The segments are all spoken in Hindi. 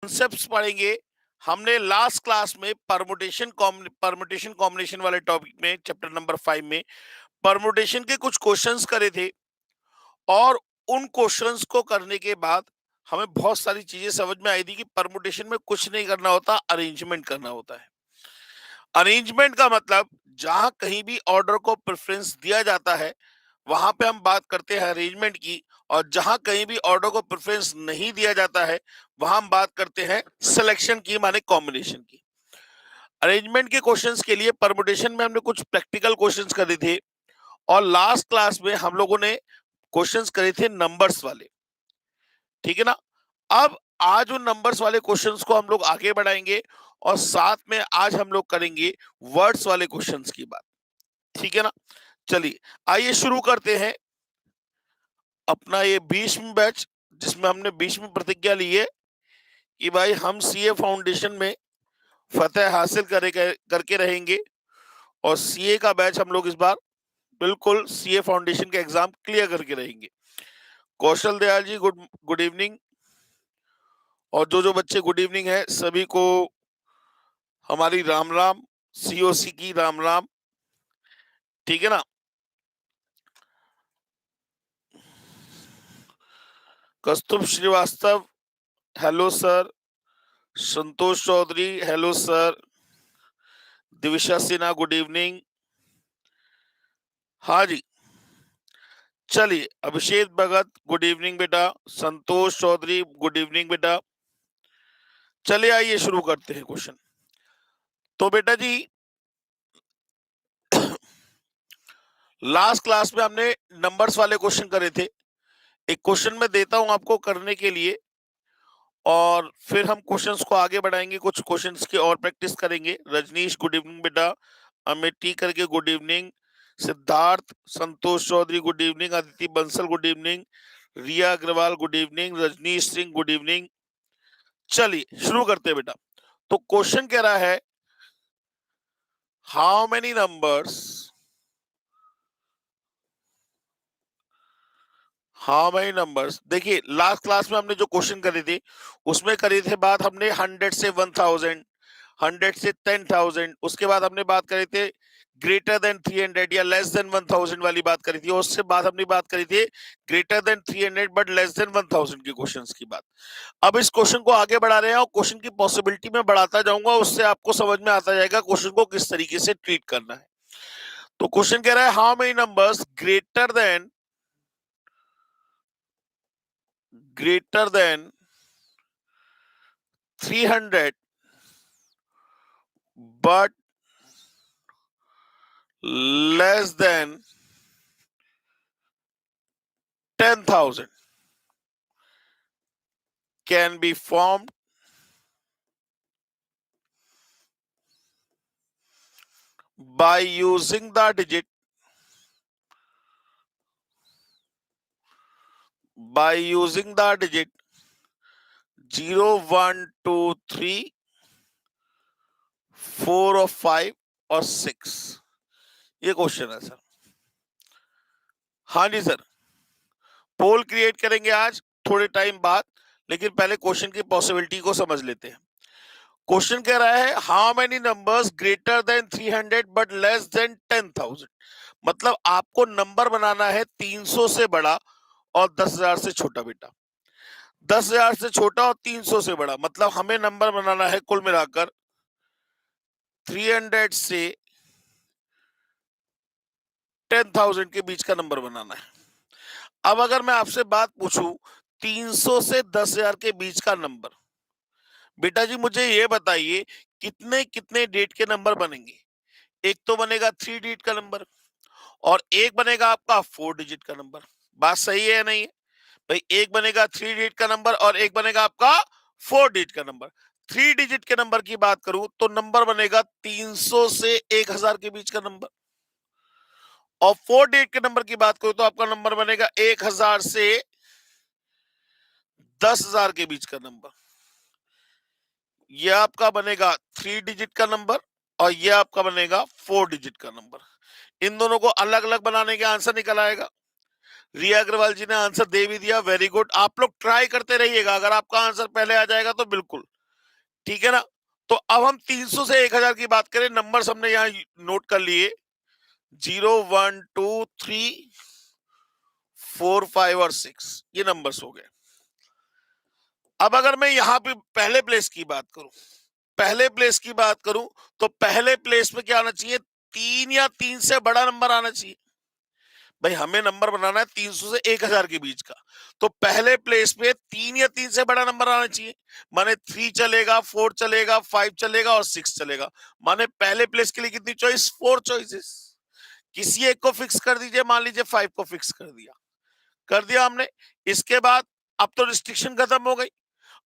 कॉन्सेप्ट्स पढ़ेंगे। हमने लास्ट क्लास में परमुटेशन कॉम्बिनेशन वाले टॉपिक में चैप्टर नंबर 5 में परमुटेशन के कुछ क्वेश्चंस करे थे, और उन क्वेश्चंस को करने के बाद हमें बहुत सारी चीजें समझ में आई थी कि परमुटेशन में कुछ नहीं करना होता, अरेंजमेंट करना होता है। अरेंजमेंट का मतलब जहां कहीं भी ऑर्डर को प्रेफरेंस दिया जाता है वहां पे हम बात करते हैं अरेंजमेंट की, और जहां कहीं भी ऑर्डर को प्रेफरेंस नहीं दिया जाता है वहां हम बात करते हैं सिलेक्शन की, माने कॉम्बिनेशन की। अरेंजमेंट के क्वेश्चंस के लिए परमुटेशन में हमने कुछ प्रैक्टिकल क्वेश्चंस करे थे, और लास्ट क्लास में हम लोगों ने क्वेश्चंस करे थे नंबर्स वाले। ठीक है ना। अब आज उन नंबर्स वाले क्वेश्चंस को हम लोग आगे बढ़ाएंगे, और साथ में आज हम लोग करेंगे वर्ड्स वाले क्वेश्चंस की बात। ठीक है ना। चलिए आइए शुरू करते हैं अपना ये 20वीं बैच, जिसमें हमने 20वीं प्रतिज्ञा ली है कि भाई हम सीए फाउंडेशन में फतेह हासिल करके रहेंगे, और सीए का बैच हम लोग इस बार बिल्कुल सीए फाउंडेशन के एग्जाम क्लियर करके रहेंगे। कौशल Dayal ji good good evening, और जो जो बच्चे गुड इवनिंग है सभी को हमारी राम राम, सीओसी की राम राम। ठीक है ना। Kaustubh Srivastava hello sir, Santosh Chaudhary hello sir, Divisha Sinha good evening. हाँ जी, चलिए अभिषेक भगत गुड इवनिंग बेटा, संतोष चौधरी गुड इवनिंग बेटा। चलिए आइए शुरू करते हैं क्वेश्चन। तो बेटा जी लास्ट क्लास में हमने नंबर्स वाले क्वेश्चन करे थे। एक क्वेश्चन मैं देता हूं आपको करने के लिए, और फिर हम क्वेश्चंस को आगे बढ़ाएंगे, कुछ क्वेश्चंस की और प्रैक्टिस करेंगे। रजनीश गुड इवनिंग बेटा, अमित टी करके good evening, Siddharth Santosh Chaudhary good evening, Aditi Bansal good evening, Riya Agarwal good evening, Rajneesh Singh good evening. चलिए शुरू करते हैं बेटा। तो क्वेश्चन कह रहा है how many numbers, how many numbers. देखिए लास्ट क्लास में हमने जो क्वेश्चन करे थे उसमें करी थे बात हमने 100 से 1000, 100 से 10,000, उसके बाद हमने बात करी थी ग्रेटर देन 300 या लेस देन 1000 वाली बात करी थी, और उससे बाद हमने बात करी थी greater than 300 but less than 1000 के क्वेश्चंस की बात। अब इस क्वेश्चन को आगे बढ़ा रहे हैं, और क्वेश्चन की पॉसिबिलिटी में बढ़ाता जाऊंगा, उससे आपको समझ में आता जाएगा क्वेश्चन को किस तरीके से ट्रीट करना है। तो क्वेश्चन कह रहा है how many numbers greater than 300 but less than 10,000 can be formed by using the digit 0, 1, 2, 3, 4 और 5 और 6। ये क्वेश्चन है सर। हाँ जी सर, पोल क्रिएट करेंगे आज थोड़े टाइम बाद, लेकिन पहले क्वेश्चन की पॉसिबिलिटी को समझ लेते हैं। क्वेश्चन कह रहा है how many numbers greater than 300 but less than 10,000। मतलब आपको नंबर बनाना है 300 से बड़ा और 10,000 से छोटा बेटा। 10,000 से छोटा और 300 से बड़ा, मतलब हमें नंबर बनाना है कुल मिलाकर 300 से 10,000 के बीच का नंबर बनाना है। अब अगर मैं आपसे बात पूछूं 300 से 10,000 के बीच का नंबर, बेटा जी मुझे ये बताइए कितने कितने डेट के नंबर बनेंगे। एक तो बनेगा 3 डिजिट का नंबर, और एक बनेगा आपका 4 डिजिट का नंबर। बात सही है या नहीं है भाई? एक बनेगा 3 डिजिट का नंबर और एक बनेगा आपका 4 डिजिट का नंबर। 3 डिजिट के नंबर की बात करूं तो नंबर बनेगा 300 से 1000 के बीच का नंबर, और 4 डिजिट के नंबर की बात करूं तो आपका नंबर बनेगा 1000 से 10,000 के बीच का नंबर। यह आपका बनेगा 3 डिजिट का नंबर, और यह आपका बनेगा 4 डिजिट का नंबर। इन दोनों को अलग अलग बनाने के आंसर निकल आएगा। रिया अग्रवाल जी ने आंसर दे भी दिया, वेरी गुड। आप लोग ट्राई करते रहिएगा, अगर आपका आंसर पहले आ जाएगा तो बिल्कुल ठीक है ना। तो अब हम 300 से 1000 की बात करें, नंबर्स हमने यहां नोट कर लिए, 0 1 2 3 4 5 और 6, ये नंबर्स हो गए। अब अगर मैं यहां पे पहले प्लेस की बात करूं, पहले प्लेस की बात करूं, तो पहले प्लेस में क्या आना चाहिए, 3 या 3 से बड़ा नंबर आना चाहिए। भाई हमें नंबर बनाना है 300 से 1000 के बीच का, तो पहले प्लेस पे 3 या 3 से बड़ा नंबर आना चाहिए। माने 3 चलेगा, 4 चलेगा, 5 चलेगा और 6 चलेगा। माने पहले प्लेस के लिए कितनी चॉइस, 4 चॉइसेस। किसी एक को फिक्स कर दीजिए, मान लीजिए 5 को फिक्स कर दिया हमने। इसके बाद अब तो रिस्ट्रिक्शन खत्म हो गई।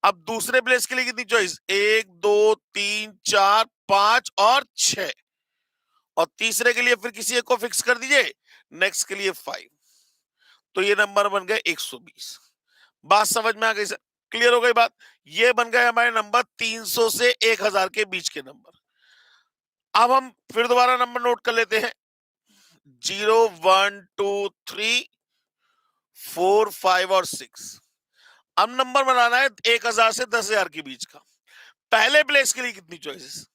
अब दूसरे प्लेस के लिए कितनी चॉइस, 1 2 3 4 5 और 6, और तीसरे के लिए फिर किसी एक को फिक्स कर दीजिए, नेक्स्ट के लिए 5। तो ये नंबर बन गए 120। बात समझ में आ गई सर, क्लियर हो गई बात। ये बन गए हमारे नंबर 300 से 1000 के बीच के नंबर। अब हम फिर दोबारा नंबर नोट कर लेते हैं, 0 1 2 3 4 5 और 6। अब नंबर बनाना है 1000 से 10,000 के बीच का। पहले प्लेस के लिए कितनी चॉइसेस,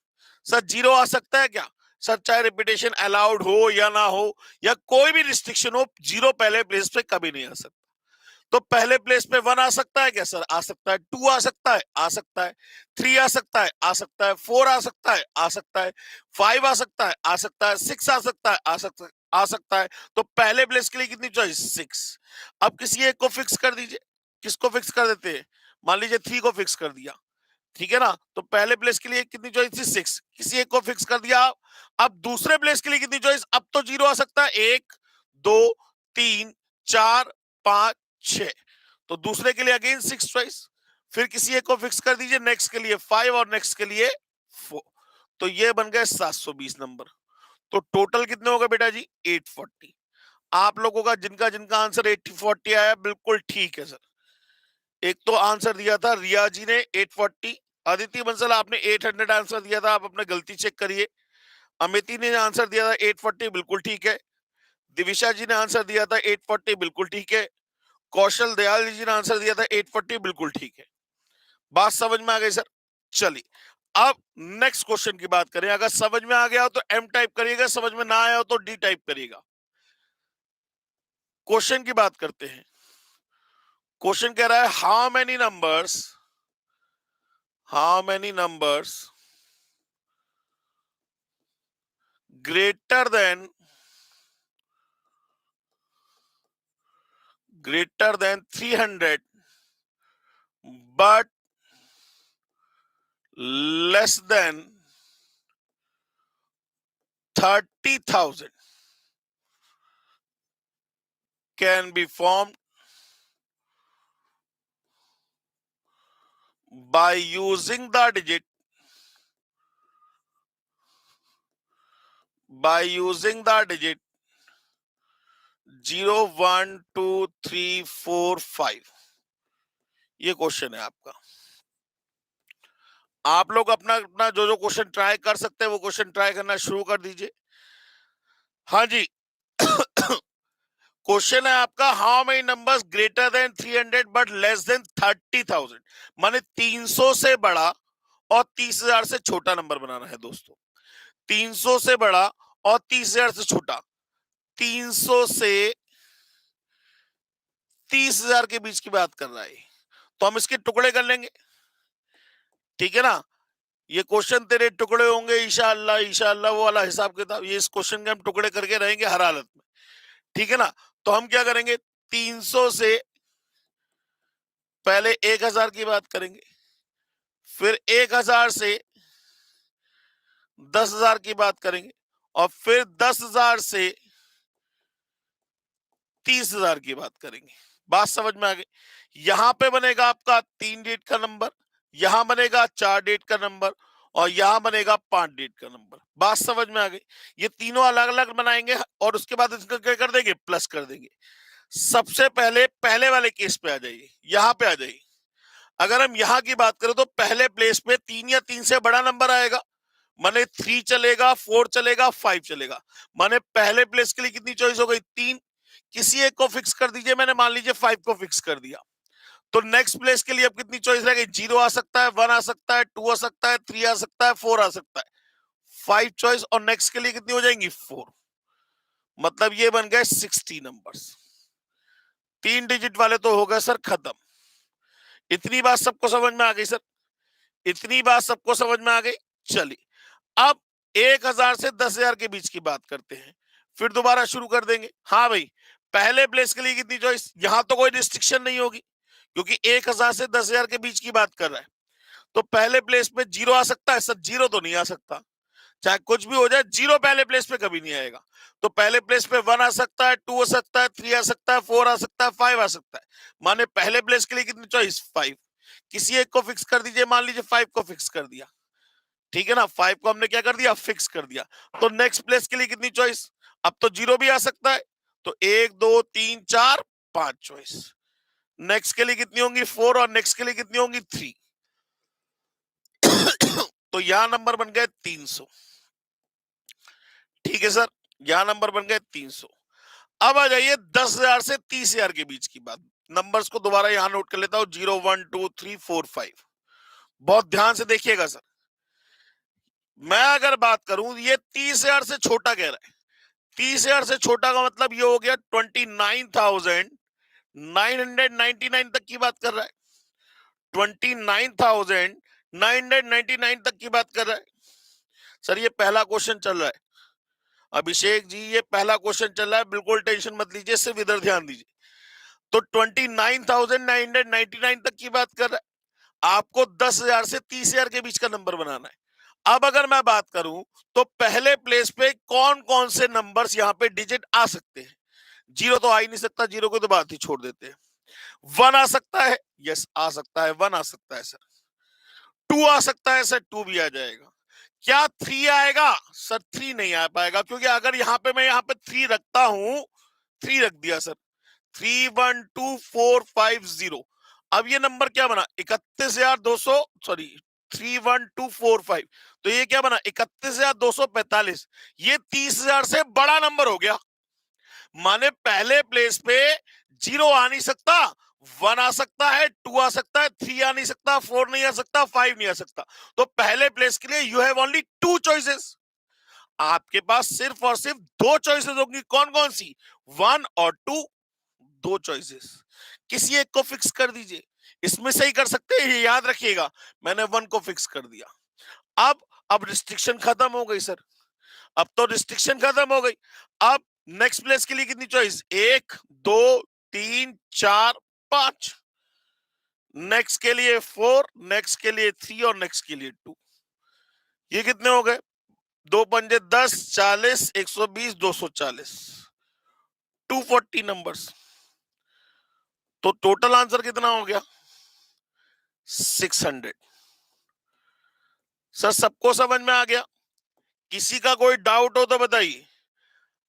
सर 0 आ सकता है क्या, सर चाहे रिपीटेशन अलाउड हो या ना हो, या कोई भी रिस्ट्रिक्शन हो, 0 पहले प्लेस पे कभी नहीं आ सकता। तो पहले प्लेस पे 1 आ सकता है क्या, सर आ सकता है। 2 आ सकता है, आ सकता है। 3 आ सकता है, आ सकता है। 4 आ सकता है, आ सकता है। 5 आ सकता है, आ सकता है। 6 आ सकता है, आ सकता है। तो पहले प्लेस के लिए कितनी चॉइस, 6। अब किसी एक को फिक्स कर दीजिए, किसको फिक्स कर देते हैं, मान लीजिए 3 को फिक्स कर दिया, ठीक है ना। तो पहले प्लेस के लिए कितनी चॉइस थी, 6, किसी एक को फिक्स कर दिया। अब दूसरे प्लेस के लिए कितनी चॉइस, अब तो 0 आ सकता है, 1 2 3 4 5 6। तो दूसरे के लिए अगेन 6 चॉइस, फिर किसी एक को फिक्स कर दीजिए, नेक्स्ट के लिए 5 और नेक्स्ट के लिए 4। तो ये बन गए 720 नंबर। तो टोटल कितने हो गए बेटा जी, 840। आप लोगों का जिनका जिनका आंसर 840 आया बिल्कुल ठीक है सर। एक तो आंसर दिया था रिया जी ने 840, अदिति बंसल आपने 800 आंसर दिया था, आप अपने गलती चेक करिए। अमिति ने आंसर दिया था 840, बिल्कुल ठीक है। दिविशा जी ने आंसर दिया था 840, बिल्कुल ठीक है। कौशल दयाल जी ने आंसर दिया था 840, बिल्कुल ठीक है। बात समझ में आ गई सर। चलिए अब नेक्स्ट क्वेश्चन की बात करें। अगर समझ में आ गया हो तो एम टाइप करिएगा, समझ में ना आया हो तो डी टाइप करिएगा। क्वेश्चन की बात करते हैं। क्वेश्चन कह रहा है how many numbers greater than 300 but less than 30,000 can be formed by using the digit 0 1 2 3 4 5। ये क्वेश्चन है आपका। आप लोग अपना अपना जो जो क्वेश्चन ट्राई कर सकते हैं वो क्वेश्चन ट्राई करना शुरू कर दीजिए। हाँ जी। क्वेश्चन है आपका, how many numbers greater than 300 but less than 30,000। माने 300 से बड़ा और 30,000 से छोटा नंबर बनाना है दोस्तों। 300 से बड़ा और 30,000 से छोटा। 300 से 30,000 के बीच की बात कर रहा है, तो हम इसके टुकड़े कर लेंगे, ठीक है ना। ये क्वेश्चन तेरे टुकड़े होंगे इंशाअल्लाह, इंशाअल्लाह वो वाला हिसाब किताब, ये इस क्वेश्चन के हम टुकड़े करके रहेंगे हर हालत में, ठीक है ना। तो हम क्या करेंगे, 300 से पहले 1000 की बात करेंगे, फिर 1000 से 10,000 की बात करेंगे, और फिर 10,000 से 30,000 की बात करेंगे। बात समझ में आ गई। यहां पे बनेगा आपका 3 डेट का नंबर, यहां बनेगा 4 डेट का नंबर, और यहां बनेगा 5 डेट का नंबर। बात समझ में आ गई। ये तीनों अलग अलग बनाएंगे और उसके बाद इसका क्या कर देंगे, प्लस कर देंगे। सबसे पहले पहले वाले केस पे आ जाइए, यहां पे आ जाइए। अगर हम यहां की बात करें तो पहले प्लेस पे 3 या 3 से बड़ा नंबर आएगा, माने 3 चलेगा, 4 चलेगा, 5 चलेगा। माने पहले प्लेस के लिए कितनी चॉइस हो गई, 3। किसी एक को फिक्स कर दीजिए, मैंने मान लीजिए 5 को फिक्स कर दिया। तो नेक्स्ट प्लेस के लिए अब कितनी चॉइस रह गई? 0 आ सकता है, 1 आ सकता है, 2 आ सकता है, 3 आ सकता है, 4 आ सकता है, 5 चॉइस। और नेक्स्ट के लिए कितनी हो जाएंगी? 4। मतलब ये बन गए 60 नंबर्स। 3 डिजिट वाले तो हो गए सर खत्म। इतनी बात सबको समझ में आ गई सर? इतनी बात सबको समझ में आ गई? चलिए अब 1000 से 10,000 के बीच की बात करते हैं, फिर दोबारा शुरू कर देंगे। हाँ भाई, पहले प्लेस के लिए कितनी चॉइस? यहां तो कोई रिस्ट्रिक्शन नहीं होगी क्योंकि 1000 से 10,000 के बीच की बात कर रहा है। तो पहले प्लेस पे 0 आ सकता है सर? 0 तो नहीं आ सकता, चाहे कुछ भी हो जाए, 0 पहले प्लेस पे कभी नहीं आएगा। तो पहले प्लेस पे 1 आ सकता है, 2 आ सकता है, 3 आ सकता है, 4 आ सकता है, 5 आ सकता है। माने पहले प्लेस के लिए कितनी चॉइस? 5। किसी एक को फिक्स कर दीजिए, मान लीजिए 5 को फिक्स कर दिया, ठीक है ना? 5 को हमने क्या कर दिया? फिक्स कर दिया। तो नेक्स्ट प्लेस के लिए कितनी चॉइस? अब तो 0 भी आ सकता है, तो 1 2 3 4 5 चॉइस। नेक्स्ट के लिए कितनी होंगी? 4। और नेक्स्ट के लिए कितनी होंगी? 3। तो यहां नंबर बन गए 300। ठीक है सर, यहां नंबर बन गए 300। अब आ जाइए 10,000 से 30,000 के बीच की बात। नंबर्स को दोबारा यहां नोट कर लेता हूं, 0 1 2 3 4 5। बहुत ध्यान से देखिएगा सर। मैं अगर बात करूं, ये 30,000 से छोटा कह रहा है। 30,000 से छोटा का मतलब ये हो गया 29,999 तक की बात कर रहा है। 29,999 तक की बात कर रहा है। सर ये पहला क्वेश्चन चल रहा है अभिषेक जी, ये पहला क्वेश्चन चल रहा है, बिल्कुल टेंशन मत लीजिए, सिर्फ इधर ध्यान दीजिए। तो 29,999 तक की बात कर रहा है। आपको 10,000 से 30,000 के बीच का नंबर बनाना है। अब अगर मैं बात करूं तो पहले प्लेस पे कौन कौन से नंबर्स यहां पे डिजिट आ सकते हैं? 0 तो आ ही नहीं सकता, 0 को तो बात ही छोड़ देते हैं। 1 आ सकता है, यस आ सकता है, 1 आ सकता है सर। 2 आ सकता है सर, 2 भी आ जाएगा। क्या 3 आएगा? सर 3 नहीं आ पाएगा, क्योंकि अगर मैं यहां पे 3 रखता हूं, 3 रख दिया सर, 312,450। अब ये नंबर क्या बना? 31,200, सॉरी 312,450। तो ये क्या बना? 31,245। ये 30,000 से बड़ा नंबर हो गया। माने पहले प्लेस पे 0 आ नहीं सकता, 1 आ सकता है, 2 आ सकता है, 3 आ नहीं सकता, 4 नहीं आ सकता, 5 नहीं आ सकता। तो पहले प्लेस के लिए यू हैव ओनली 2 चॉइसेस। आपके पास सिर्फ और सिर्फ 2 चॉइसेस होंगी। कौन कौन सी? 1 और 2। 2 चॉइसेस, किसी एक को फिक्स कर दीजिए। इसमें सही कर सकते हैं, ये याद रखिएगा। मैंने 1 को फिक्स कर दिया। अब रिस्ट्रिक्शन खत्म हो गई सर। अब तो रिस्ट्रिक्शन खत्म हो गई। अब नेक्स्ट प्लेस के लिए कितनी चॉइस? 1 2 3 4 5। नेक्स्ट के लिए 4, नेक्स्ट के लिए 3 और नेक्स्ट के लिए 2। ये कितने हो गए? 2 पंजे 10, 40, 120, 240, 240 नंबर्स। तो टोटल आंसर कितना हो गया? 600। सर सबको समझ में आ गया? किसी का कोई डाउट हो तो बताइए।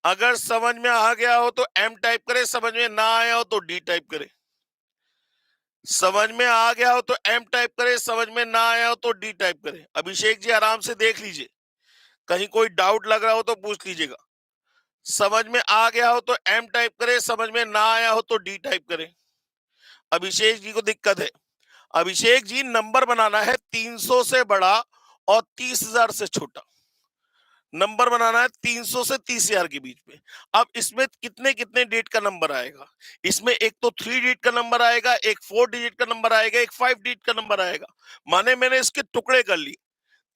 अगर समझ में आ गया हो तो एम टाइप करे, समझ में ना आया हो तो डी टाइप करे। समझ में आ गया हो तो एम टाइप करे, समझ में ना आया हो तो डी टाइप करे। अभिषेक जी आराम से देख लीजिए, कहीं कोई डाउट लग रहा हो तो पूछ लीजिएगा। समझ में आ गया हो तो एम टाइप करे, समझ में ना आया हो तो डी टाइप करे। अभिषेक जी को दिक्कत है। अभिषेक जी नंबर बनाना है 300 से बड़ा और 30,000 से छोटा। नंबर बनाना है 300 से 30,000 के बीच में। अब इसमें कितने कितने डिजिट का नंबर आएगा? इसमें एक तो 3 डिजिट का नंबर आएगा, एक 4 डिजिट का नंबर आएगा, एक 5 डिजिट का नंबर आएगा। माने मैंने इसके टुकड़े कर लिए।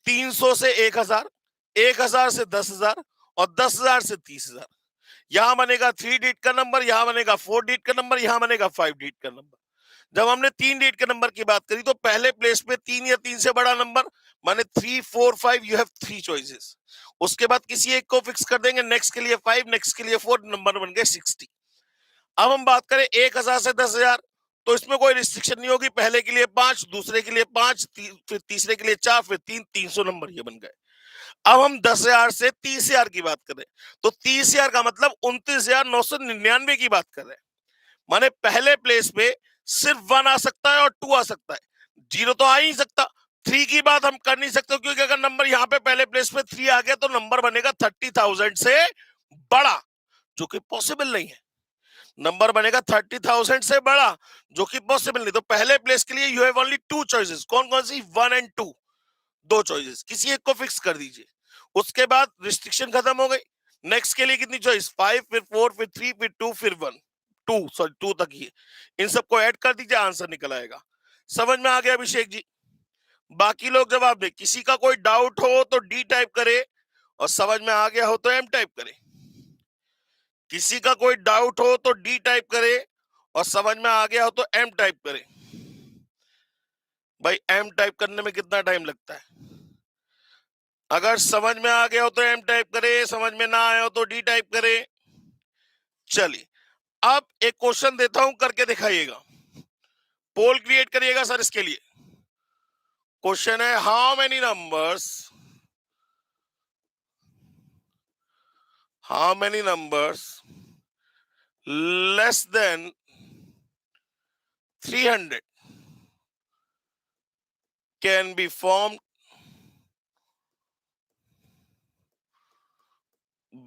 300 से 1,000, 1,000 से 10,000 और 10,000 से 30,000। यहां बनेगा 3 डिजिट का नंबर, यहां बनेगा 4 डिजिट का नंबर, यहां बनेगा 5 डिजिट का नंबर। जब हमने 3 डिजिट के नंबर की बात करी तो पहले प्लेस पे 3 या 3 से बड़ा नंबर, माने 3 4 5, यू हैव 3 चॉइसेस। उसके बाद किसी एक को फिक्स कर देंगे, नेक्स्ट के लिए 5, नेक्स्ट के लिए 4, नंबर बन गए 60। अब हम बात करें 1,000 से 10,000, तो इसमें कोई रिस्ट्रिक्शन नहीं होगी। पहले के लिए 5, दूसरे के लिए 5, फिर तीसरे के लिए 4, फिर 3, 300 नंबर ये बन गए। अब हम 10,000 से 30,000 की बात करें तो 30,000 का मतलब 29,999 की बात कर रहे हैं। माने पहले प्लेस पे सिर्फ 1 आ सकता है और 2 आ सकता है, 0 तो आ ही नहीं सकता। 3 की बात हम कर नहीं सकते, क्योंकि अगर नंबर यहां पे पहले प्लेस पे 3 आ गया तो नंबर बनेगा 30,000 से बड़ा, जो कि पॉसिबल नहीं है। नंबर बनेगा 30,000 से बड़ा, जो कि पॉसिबल नहीं। तो पहले प्लेस के लिए यू हैव ओनली 2 चॉइसेस। कौन कौन सी? 1 एंड 2, दो चॉइसेस, किसी एक को फिक्स कर दीजिए। उसके बाद रिस्ट्रिक्शन खत्म हो गई। नेक्स्ट के लिए कितनी चॉइस? 5, फिर 4, फिर 3, फिर 2, फिर 1। 2, सॉरी 2 तक ही है। इन सबको ऐड कर दीजिए, आंसर निकल आएगा। समझ में आ गया अभिषेक जी? बाकी लोग जवाब दे। किसी का कोई डाउट हो तो डी टाइप करे, और समझ में आ गया हो तो एम टाइप करे। किसी का कोई डाउट हो तो डी टाइप करे, और समझ में आ गया हो तो एम टाइप करे। भाई एम टाइप करने में कितना टाइम लगता है? अगर समझ में आ गया हो तो एम टाइप करे, समझ में ना आया हो तो डी टाइप करे। चलिए, अब एक क्वेश्चन देता हूं, करके दिखाइएगा। पोल क्रिएट करिएगा सर इसके लिए। क्वेश्चन है, how many numbers less than 300 can be formed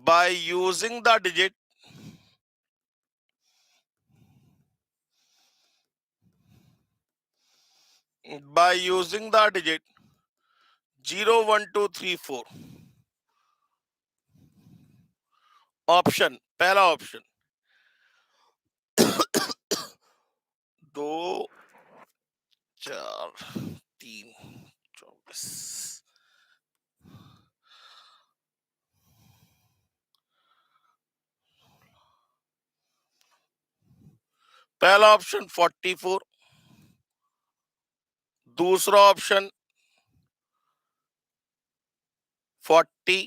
by using the digit 0, 1, 2, 3, 4। Option, पहला ऑप्शन 2, 4, 3, 24। पहला ऑप्शन 44, दूसरा ऑप्शन 40,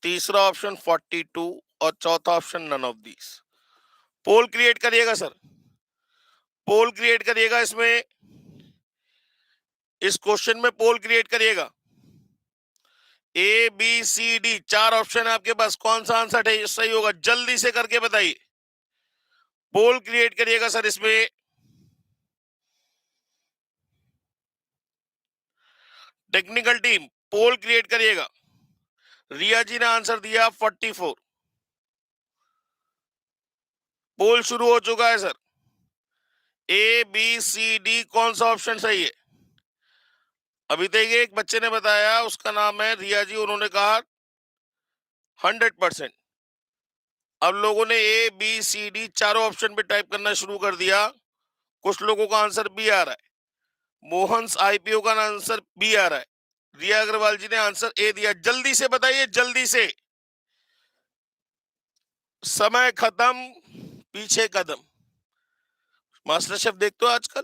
तीसरा ऑप्शन 42, और चौथा option none of these. Poll create करिएगा सर, पोल क्रिएट करिएगा। इसमें इस क्वेश्चन में पोल क्रिएट करिएगा। A B C D 4 option है आपके पास, कौन सा आंसर सही होगा? जल्दी से करके बताइए। पोल क्रिएट करिएगा सर इसमें। टेक्निकल टीम पोल क्रिएट करिएगा। रिया जी ने आंसर दिया 44। पोल शुरू हो चुका है sir. A B C D कौन सा ऑप्शन सही है? अभी देखिए, एक बच्चे ने बताया, उसका नाम है रिया जी, उन्होंने कहा 100%। अब लोगों ने ए बी सी डी चारों ऑप्शन पे टाइप करना शुरू कर दिया। कुछ लोगों का आंसर बी आ रहा है। मोहन आईपीओ का आंसर बी आ रहा है। रिया अग्रवाल जी ने आंसर ए दिया। जल्दी से बताइए, जल्दी से। समय खत्म, पीछे कदम। मास्टर शेफ देखते हो आजकल?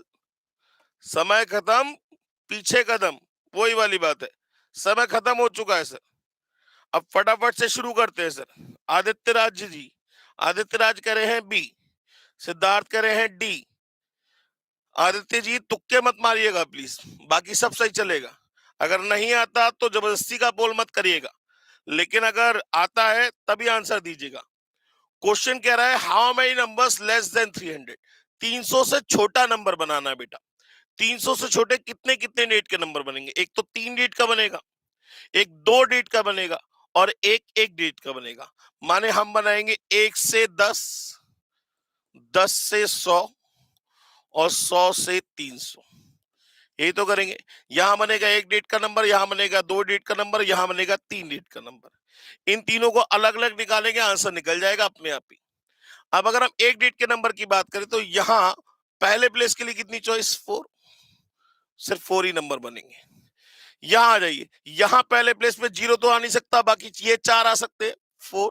समय खत्म, पीछे कदम, वही वाली बात है। समय खत्म हो चुका है सर। अब फटाफट से शुरू करते हैं सर। आदित्य राज जी, आदित्य राज कह रहे हैं बी, सिद्धार्थ कह रहे हैं डी। आदित्य जी तुक्के मत मारिएगा प्लीज, बाकी सब सही चलेगा। अगर नहीं आता तो जबरदस्ती का पोल मत करिएगा, लेकिन अगर आता है तभी आंसर दीजिएगा। क्वेश्चन कह रहा है, how many numbers less than 300? 300 से छोटा नंबर बनाना है बेटा। 300 से छोटे कितने कितने डिजिट के नंबर बनेंगे? एक तो 3 डिजिट का बनेगा, एक 2 डिजिट का बनेगा, और एक 1 डिजिट का बनेगा। माने हम बनाएंगे 1 से 10, 10 से 100, और 100 से 300। यही तो करेंगे। यहां बनेगा 1 डिजिट का नंबर, यहां बनेगा 2 डिजिट का नंबर, यहां बनेगा 3 डिजिट का नंबर। इन तीनों को अलग अलग निकालेंगे, आंसर निकल जाएगा अपने आप ही। अब अगर हम 1 डिजिट के नंबर की बात करें तो यहां पहले प्लेस के लिए कितनी चॉइस? 4। सिर्फ 4 ही नंबर बनेंगे। यहां आ जाइए, यहां पहले प्लेस पे 0 तो आ नहीं सकता, बाकी ये 4 आ सकते हैं। 4,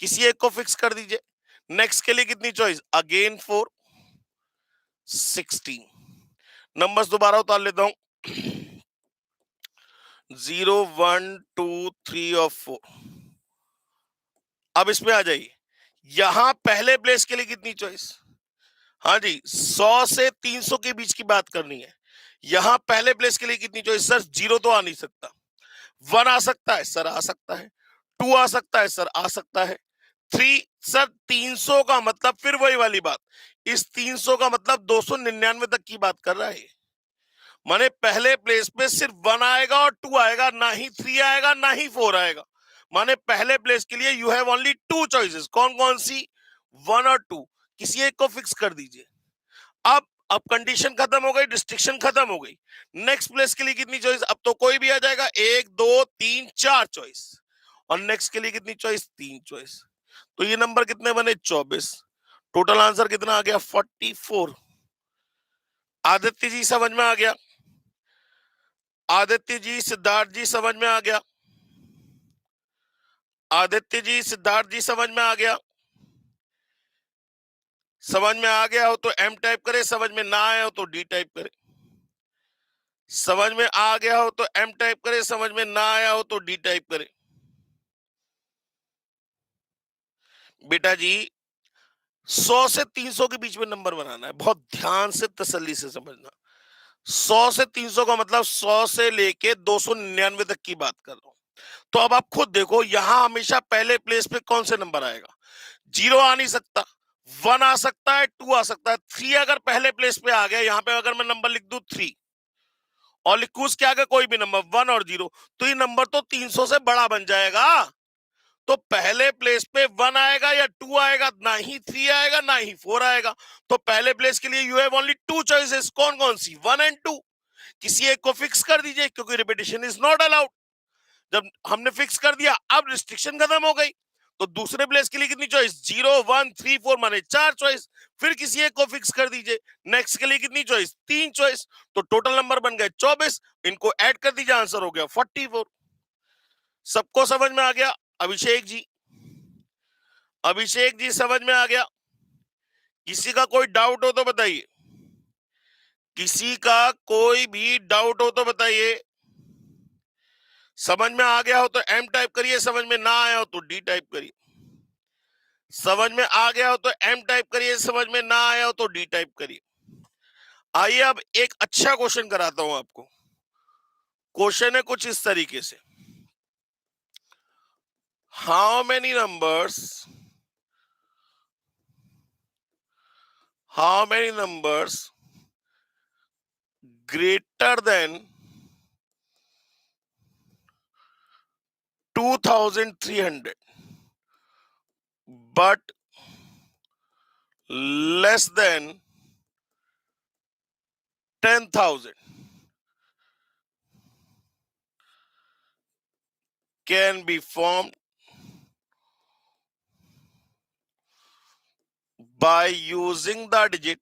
किसी एक को फिक्स कर दीजिए। नेक्स्ट के लिए कितनी चॉइस? अगेन 4, 16। नंबर्स दोबारा उतार लेता हूं। 0, 1, 2, 3 और 4। अब इसमें आ जाइए, यहां पहले प्लेस के लिए कितनी चॉइस? हाँ जी, 100 से 300 के बीच की बात करनी है। यहां पहले प्लेस के लिए कितनी चॉइस? सर 0 तो आ नहीं सकता। 1 आ सकता है सर, आ सकता है। 2 आ सकता है सर, आ सकता है। 3 सर, 300 का मतलब फिर वही वाली बात, इस 300 का मतलब 299 तक की बात कर रहा है। माने पहले प्लेस पे सिर्फ 1 आएगा और 2 आएगा, ना ही 3 आएगा, ना ही 4 आएगा। माने पहले प्लेस के लिए यू हैव ओनली 2 चॉइसेस। कौन कौन सी? 1 और 2। किसी एक को फिक्स कर दीजिए। अब कंडीशन खत्म हो गई, डिस्ट्रिक्शन खत्म हो गई। नेक्स्ट प्लेस के लिए कितनी चॉइस? अब तो कोई भी आ जाएगा, 1 2 3 4 चॉइस। और नेक्स्ट के लिए कितनी चॉइस? 3 चॉइस। तो ये नंबर कितने बने? 24। टोटल आंसर कितना आ गया? 44। आदित्य जी समझ में आ गया? आदित्य जी, सिद्धार्थ जी समझ में आ गया? आदित्य जी, सिद्धार्थ जी समझ में आ गया? समझ में आ गया हो तो एम टाइप करे, समझ में ना आया हो तो डी टाइप करे। समझ में आ गया हो तो एम टाइप करे, समझ में ना आया हो तो डी टाइप करे। बेटा जी 100 से 300 के बीच में नंबर बनाना है, बहुत ध्यान से तसल्ली से समझना। 100 से 300 का मतलब 100 से लेके 299 तक की बात कर रहा हूं। तो अब आप खुद देखो, यहां हमेशा पहले प्लेस पे कौन से नंबर आएगा? 0 आ नहीं सकता, 1 आ सकता है, 2 आ सकता है, 3 अगर पहले प्लेस पे आ गया, यहां पे अगर मैं नंबर लिख दूं 3 और लिखूं उसके आगे कोई भी नंबर 1 और 0, तो ये नंबर तो 300 से बड़ा बन जाएगा। तो पहले प्लेस पे 1 आएगा या 2 आएगा? ना ही 3 आएगा ना ही 4 आएगा। तो पहले प्लेस के लिए यू हैव ओनली 2 चॉइसेस। कौन कौन सी? 1 एंड 2। किसी एक को फिक्स कर दीजिए, क्योंकि रिपीटिशन इज नॉट अलाउड। जब हमने फिक्स कर दिया, अब रिस्ट्रिक्शन खत्म हो गई। तो दूसरे प्लेस के लिए कितनी चॉइस? 0 1 3 4 माने 4 चॉइस। फिर किसी एक को फिक्स कर दीजिए। नेक्स्ट के लिए कितनी चॉइस? 3 चॉइस। तो टोटल नंबर बन गए 24। इनको ऐड कर दीजिए, आंसर हो गया 44। सबको समझ में आ गया? अभिषेक जी, अभिषेक जी समझ में आ गया? किसी का कोई डाउट हो तो बताइए। किसी का कोई भी डाउट हो तो बताइए। समझ में आ गया हो तो एम टाइप करिए, समझ में ना आया हो तो डी टाइप करिए। समझ में आ गया हो तो एम टाइप करिए, समझ में ना आया हो तो डी टाइप करिए। आइए अब एक अच्छा क्वेश्चन कराता हूं आपको। क्वेश्चन है कुछ इस तरीके से, how many numbers, how many numbers greater than 2300 but less than 10,000 can be formed by using the digit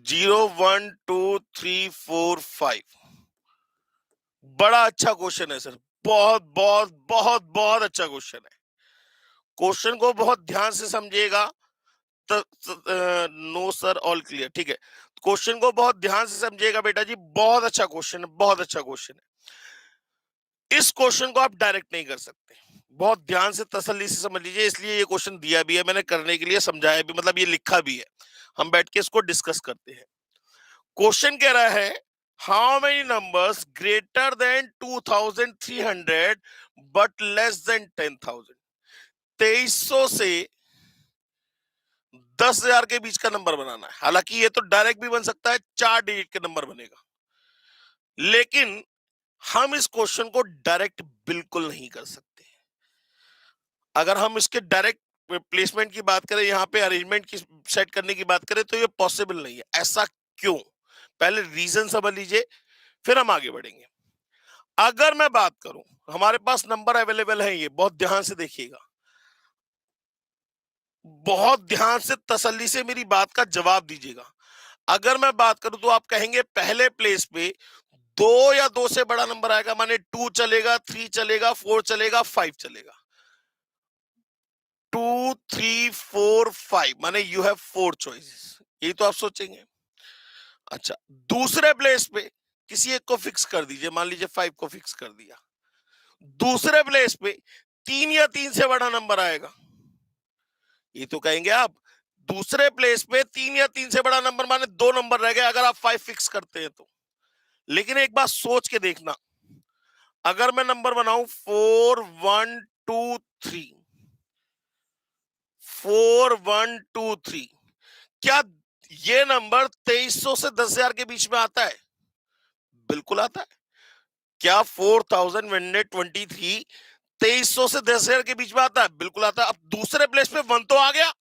0 1 2 3 4 5। बड़ा अच्छा क्वेश्चन है सर, बहुत बहुत बहुत बहुत अच्छा क्वेश्चन है। क्वेश्चन को बहुत ध्यान से समझिएगा। नो सर, ऑल क्लियर, ठीक है। क्वेश्चन को बहुत ध्यान से समझिएगा बेटा जी, बहुत अच्छा क्वेश्चन है, बहुत अच्छा क्वेश्चन है। इस क्वेश्चन को आप डायरेक्ट नहीं कर सकते, बहुत ध्यान से तसल्ली से समझ लीजिए। इसलिए ये क्वेश्चन दिया भी है मैंने करने के लिए, समझाया भी, मतलब ये लिखा भी है। हम बैठ के इसको डिस्कस करते हैं। क्वेश्चन कह रहा है, how many numbers greater than 2300 but less than 10,000। 2300 से 10,000 के बीच का नंबर बनाना है। हालांकि ये तो डायरेक्ट भी बन सकता है, 4 डिजिट के नंबर बनेगा, लेकिन हम इस क्वेश्चन को डायरेक्ट बिल्कुल नहीं कर सकते। अगर हम इसके डायरेक्ट प्लेसमेंट की बात करें, यहाँ पे अरेंजमेंट की सेट करने की बात करें, तो ये पॉसिबल नहीं है। ऐसा क्यों? पहले रीजन समझ लीजिए, फिर हम आगे बढ़ेंगे। अगर मैं बात करूं, हमारे पास नंबर अवेलेबल है, ये बहुत ध्यान से देखिएगा, बहुत ध्यान से तसल्ली से मेरी बात का जवाब दीजिएगा। अगर मैं बात करूं तो आप कहेंगे पहले प्लेस पे 2 या 2 से बड़ा नंबर आएगा, माने 2 चलेगा, 3 चलेगा, 4 चलेगा, 5 चलेगा। 2 3 4 5 माने यू हैव 4 चॉइसेस। यही तो आप सोचेंगे। अच्छा, दूसरे प्लेस पे किसी एक को फिक्स कर दीजिए, मान लीजिए 5 को फिक्स कर दिया। दूसरे प्लेस पे 3 या 3 से बड़ा नंबर आएगा। ये तो कहेंगे आप, दूसरे प्लेस पे 3 या 3 से बड़ा नंबर माने 2 नंबर रह गए अगर आप 5 फिक्स करते हैं तो। लेकिन एक बात सोच के देखना, अगर मैं नंबर बनाऊं 4 1 2 3, 4 1 2 3, क्या ये नंबर 2300 से 10,000 के बीच में आता है? बिल्कुल आता है। क्या 4123 2300 से 10,000 के बीच में आता है, बिल्कुल आता है। अब दूसरे प्लेस पे 1 तो आ गया,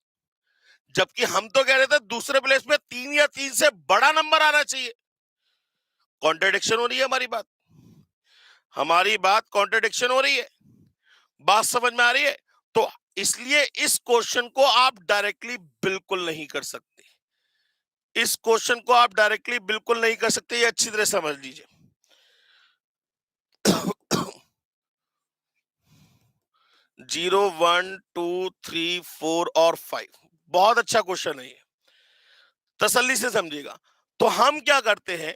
जबकि हम तो कह रहे थे दूसरे प्लेस पे 3 या 3 से बड़ा नंबर आना चाहिए। कॉन्ट्रडिक्शन हो रही है हमारी बात कॉन्ट्रडिक्शन हो रही है। बात समझ में आ रही है? तो इसलिए इस क्वेश्चन को आप डायरेक्टली बिल्कुल नहीं कर सकते, इस क्वेश्चन को आप डायरेक्टली बिल्कुल नहीं कर सकते, ये अच्छी तरह समझ लीजिए। 0, 1, 2, 3, 4 और 5 बहुत अच्छा क्वेश्चन है ये, तसल्ली से समझिएगा। तो हम क्या करते हैं,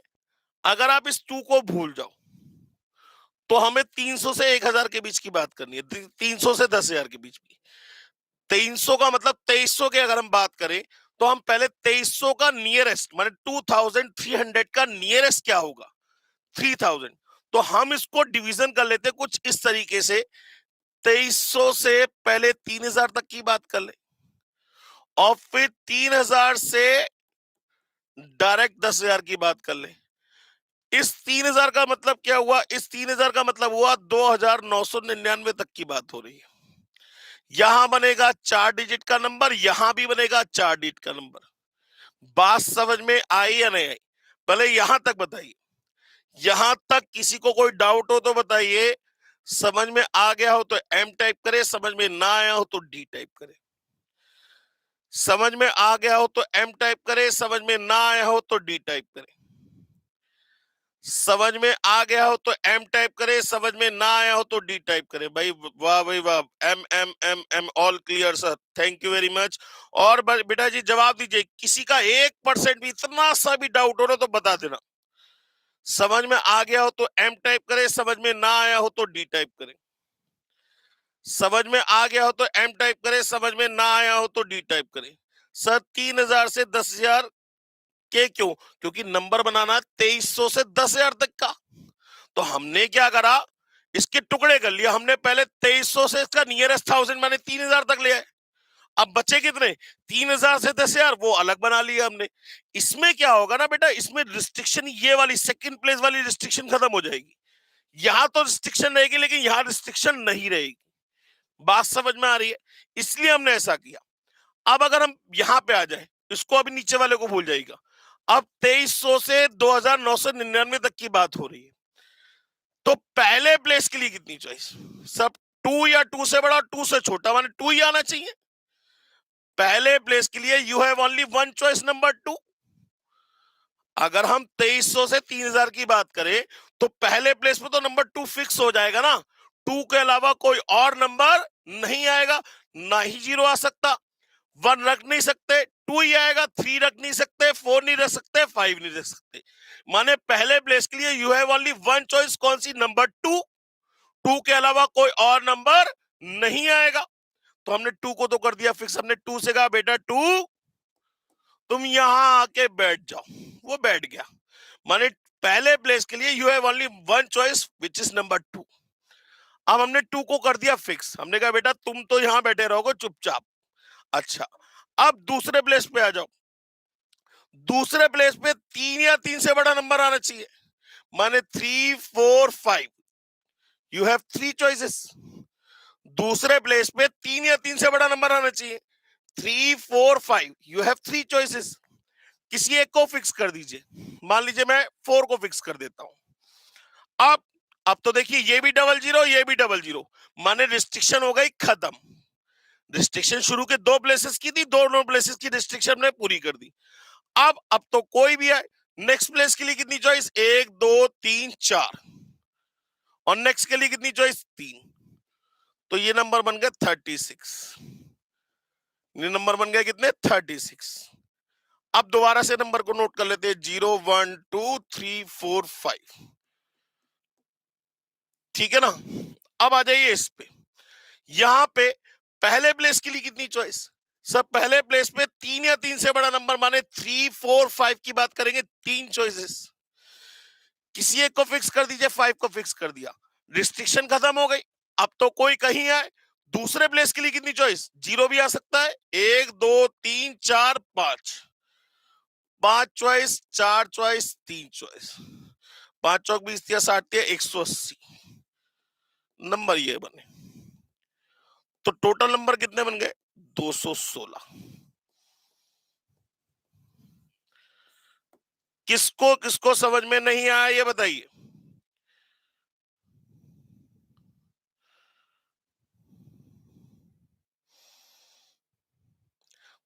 अगर आप इस 2 को भूल जाओ तो हमें 300 से 1000 के बीच की बात करनी है, 300 से 10,000 के बीच की। 300 का मतलब 2300 के अगर हम बात करें तो हम पहले 2300 का नियरेस्ट माने 2300 का नियरेस्ट क्या होगा, 3000। तो हम इसको डिवीजन कर लेते कुछ इस तरीके से, 2300 से पहले 3000 तक की बात कर ले और फिर 3000 से डायरेक्ट 10,000 की बात कर ले। इस 3000 का मतलब क्या हुआ, इस 3000 का मतलब हुआ 2999 तक की बात हो रही है। यहां बनेगा 4 डिजिट का नंबर, यहां भी बनेगा 4 डिजिट का नंबर। बात समझ में आई या नहीं आई? पहले यहां तक बताइए, यहां तक किसी को कोई डाउट हो तो बताइए। समझ में आ गया हो तो एम टाइप करे, समझ में ना आया हो तो डी टाइप करे। समझ में आ गया हो तो एम टाइप करे, समझ में ना आया हो तो डी टाइप करे। समझ में आ गया हो तो एम टाइप करे, समझ में ना आया हो तो डी टाइप करे। भाई वाह भाई वाह, एम एम एम एम all clear sir, thank you very much. और बेटा जी जवाब दीजिए, किसी का 1% भी इतना सा भी डाउट हो रहा तो बता देना। समझ में आ गया हो तो एम टाइप करे, समझ में ना आया हो तो डी टाइप करे। समझ में आ गया हो तो एम टाइप करे, समझ में ना आया हो तो डी टाइप करे। सर 3000 से 10,000 के क्यों? क्योंकि नंबर बनाना 2300 से 10,000 तक का। तो हमने क्या करा, इसके टुकड़े कर लिया। हमने पहले 2300 से इसका नियरेस्ट 1000 माने 3000 तक लिया है। अब बचे कितने, 3000 से 10,000, वो अलग बना लिया हमने। इसमें क्या होगा ना बेटा, इसमें रिस्ट्रिक्शन ये वाली सेकंड प्लेस वाली रिस्ट्रिक्शन खत्म हो जाएगी। यहां तो रिस्ट्रिक्शन रहेगी लेकिन यहां रिस्ट्रिक्शन नहीं रहेगी। बात समझ में आ रही है? इसलिए हमने ऐसा किया। अब अगर हम यहां पे आ जाए, इसको अभी नीचे वाले को भूल जाएगा। अब 2300 से 2999 तक की बात हो रही है। तो पहले प्लेस के लिए कितनी चॉइस, सब 2 या 2 से बड़ा 2 से छोटा माने 2 ही आना चाहिए। पहले प्लेस के लिए you have only one choice, number 2। अगर हम 2300 से 3000 की बात करें तो पहले प्लेस पे तो नंबर 2 फिक्स हो जाएगा ना। 2 के अलावा कोई और नंबर नहीं आएगा, ना ही 0 आ सकता, 1 रख नहीं सकते, 2 ही आएगा, 3 रख नहीं सकते, 4 नहीं रख सकते, 5 नहीं रख सकते। माने पहले प्लेस के लिए you have only one choice, कौन सी, नंबर 2। 2 के अलावा कोई और नंबर नहीं आएगा। तो हमने 2 को तो कर दिया फिक्स। हमने 2 से कहा बेटा 2 तुम यहां आके बैठ जाओ, वो बैठ गया। माने पहले प्लेस के लिए you have only one choice which is number 2। अब हमने 2 को कर दिया फिक्स। हमने कहा बेटा तुम तो यहां बैठे रहोगे चुपचाप। अच्छा, अब दूसरे प्लेस पे आ जाओ। दूसरे प्लेस पे 3 या 3 से बड़ा नंबर आना चाहिए, माने 3, 4, 5। You have 3 choices. दूसरे प्लेस पे 3 या 3 से बड़ा नंबर आना चाहिए, 3, 4, 5। You have 3 choices. किसी एक को फिक्स कर दीजिए। मान लीजिए मैं 4 को फिक्स कर देता हूं। अब तो देखिए ये भी 00, ये भी 00, माने रिस्ट्रिक्शन हो गई खत्म। रिस्ट्रिक्शन शुरू के 2 प्लेसेस की थी, दोनों प्लेसेस की रिस्ट्रिक्शन ने पूरी कर दी। अब तो कोई भी है। नेक्स्ट प्लेस के लिए कितनी चॉइस, 1, 2, 3, 4, और नेक्स्ट के लिए कितनी चॉइस, 3। तो ये नंबर बन गए 36। ये नंबर बन गए कितने, 36। अब दोबारा से नंबर को नोट कर लेते हैं, 0, 1, 2, 3, 4, 5। ठीक है ना। अब आ जाइए इस पे। यहां पे पहले प्लेस के लिए कितनी चॉइस, सब पहले प्लेस पे 3 या 3 से बड़ा नंबर माने 3, 4, 5 की बात करेंगे, 3 चॉइसेस। किसी एक को फिक्स कर दीजिए, 5 को फिक्स कर दिया, रिस्ट्रिक्शन खत्म हो गई। अब तो कोई कहीं आए। दूसरे प्लेस के लिए कितनी चॉइस, 0 भी आ सकता है, 1, 2, 3, 4, 5। 5 चॉइस, 4 चॉइस, 3 चॉइस, 5 चौक 20 या 60 या 180 नंबर ये बने। तो टोटल नंबर कितने बन गए? 216। किसको किसको समझ में नहीं आया ये बताइए।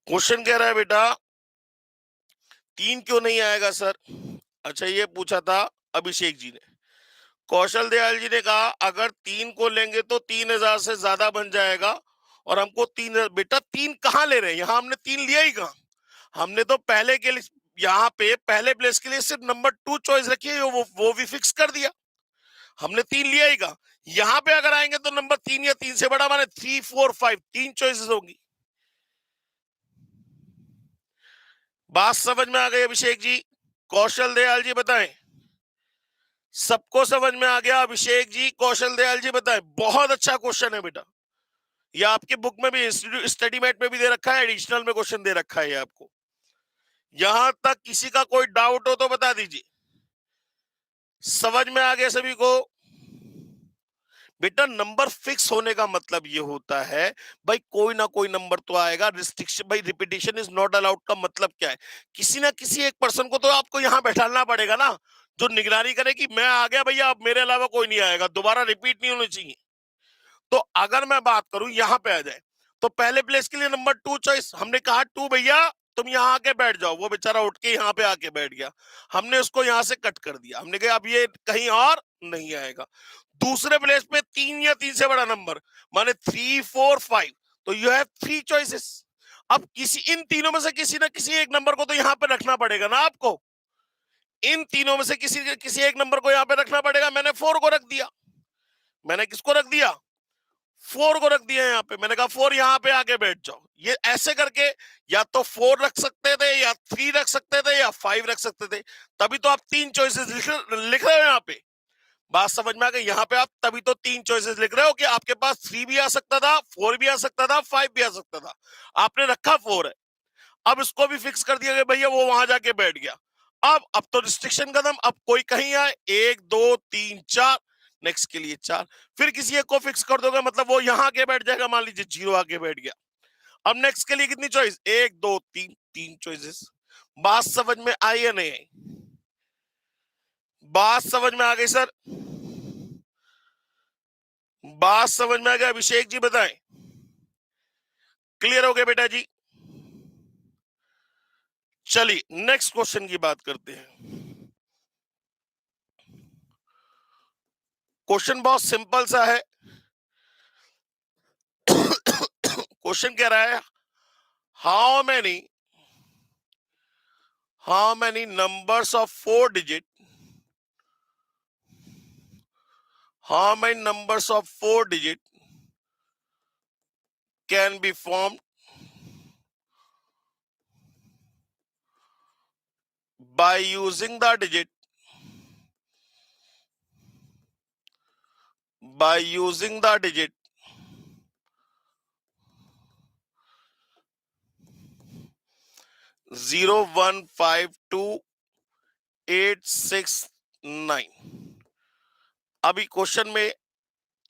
क्वेश्चन कह रहा है बेटा 3 क्यों नहीं आएगा सर? अच्छा, ये पूछा था अभिषेक जी ने। कौशल दयाल जी ने कहा अगर 3 को लेंगे तो 3000 से ज्यादा बन जाएगा, और हमको 3, बेटा 3 कहां ले रहे हैं? यहां हमने 3 लिया ही कहां? हमने तो पहले के लिए यहाँ पे पहले प्लेस के लिए सिर्फ नंबर 2 चॉइस रखी है, वो भी फिक्स कर दिया। हमने 3 लिया ही कहां? यहाँ पे अगर आएंगे तो नंबर 3 या 3 से बड़ा माने 3, 4, 5 3 चॉइसेस होंगी। बात समझ में आ गई अभिषेक जी? कौशल दयाल जी बताएं। सबको समझ में आ गया? अभिषेक जी, कौशल दयाल जी बताएं। बहुत अच्छा क्वेश्चन है बेटा, ये आपके बुक में भी, स्टडी मैट में भी दे रखा है, एडिशनल में क्वेश्चन दे रखा है ये आपको। यहां तक किसी का कोई डाउट हो तो बता दीजिए। समझ में आ गया सभी को? बेटा नंबर फिक्स होने का मतलब ये होता है भाई कोई ना कोई नंबर तो आएगा। रिस्ट्रिक्शन भाई, रिपीटिशन इज नॉट अलाउड का मतलब क्या है? किसी ना किसी एक पर्सन को तो आपको यहां बैठाना पड़ेगा ना, जो निगरानी करे कि मैं आ गया भैया, अब मेरे अलावा कोई नहीं आएगा, दोबारा रिपीट नहीं होनी चाहिए। तो अगर मैं बात करूं यहां पे आ जाए, तो पहले प्लेस के लिए नंबर 2 चॉइस, हमने कहा 2 भैया तुम यहां आके बैठ जाओ, वो बेचारा उठ के यहां पे आके बैठ गया, हमने उसको यहां से कट कर दिया, हमने कहा अब ये कहीं और नहीं आएगा। दूसरे प्लेस पे 3 या 3 से बड़ा नंबर माने 3, 4, 5, तो यू हैव 3 चॉइसेस। अब किसी इन तीनों में से किसी ना किसी एक नंबर को तो यहां पे रखना पड़ेगा ना आपको। इन तीनों में से किसी किसी एक नंबर को यहां पे रखना पड़ेगा। मैंने 4 को रख दिया। मैंने किसको रख दिया? 4 को रख दिया यहाँ पे। मैंने कहा 4 यहाँ पे आके बैठ जाओ। ये ऐसे करके या तो 4 रख सकते थे, या 3 रख सकते थे, या 5 रख सकते थे। तभी तो आप 3 चॉइसेस लिख रहे हो यहाँ पे। बात समझ में आ गई? यहाँ पे आप तभी तो 3 चॉइसेस लिख रहे हो कि आपके पास 3 भी आ सकता था, 4 भी आ सकता था, 5 भी आ सकता था। आपने रखा 4 है। अब इसको भी फिक्स कर दिया कि भैया वो वहां जाके बैठ गया। अब तो रिस्ट्रिक्शन खत्म। अब कोई कहीं आए 1, 2, 3, 4, नेक्स्ट के लिए 4, फिर किसी एक को फिक्स कर दोगे, मतलब वो यहां आके बैठ जाएगा। मान लीजिए 0 आके बैठ गया। अब नेक्स्ट के लिए कितनी चॉइस? 1, 2, 3, 3 चॉइसेस। बात समझ में आई या नहीं आई? बात समझ में आ गई सर? बात समझ में आ गया? अभिषेक जी बताएं। क्लियर हो गया बेटा जी? चलिए नेक्स्ट क्वेश्चन की बात करते हैं। क्वेश्चन बहुत सिंपल सा है। क्वेश्चन कह रहा है how many numbers of 4 digit, how many numbers of 4 digit can be formed by using the digit 0152869। अभी क्वेश्चन में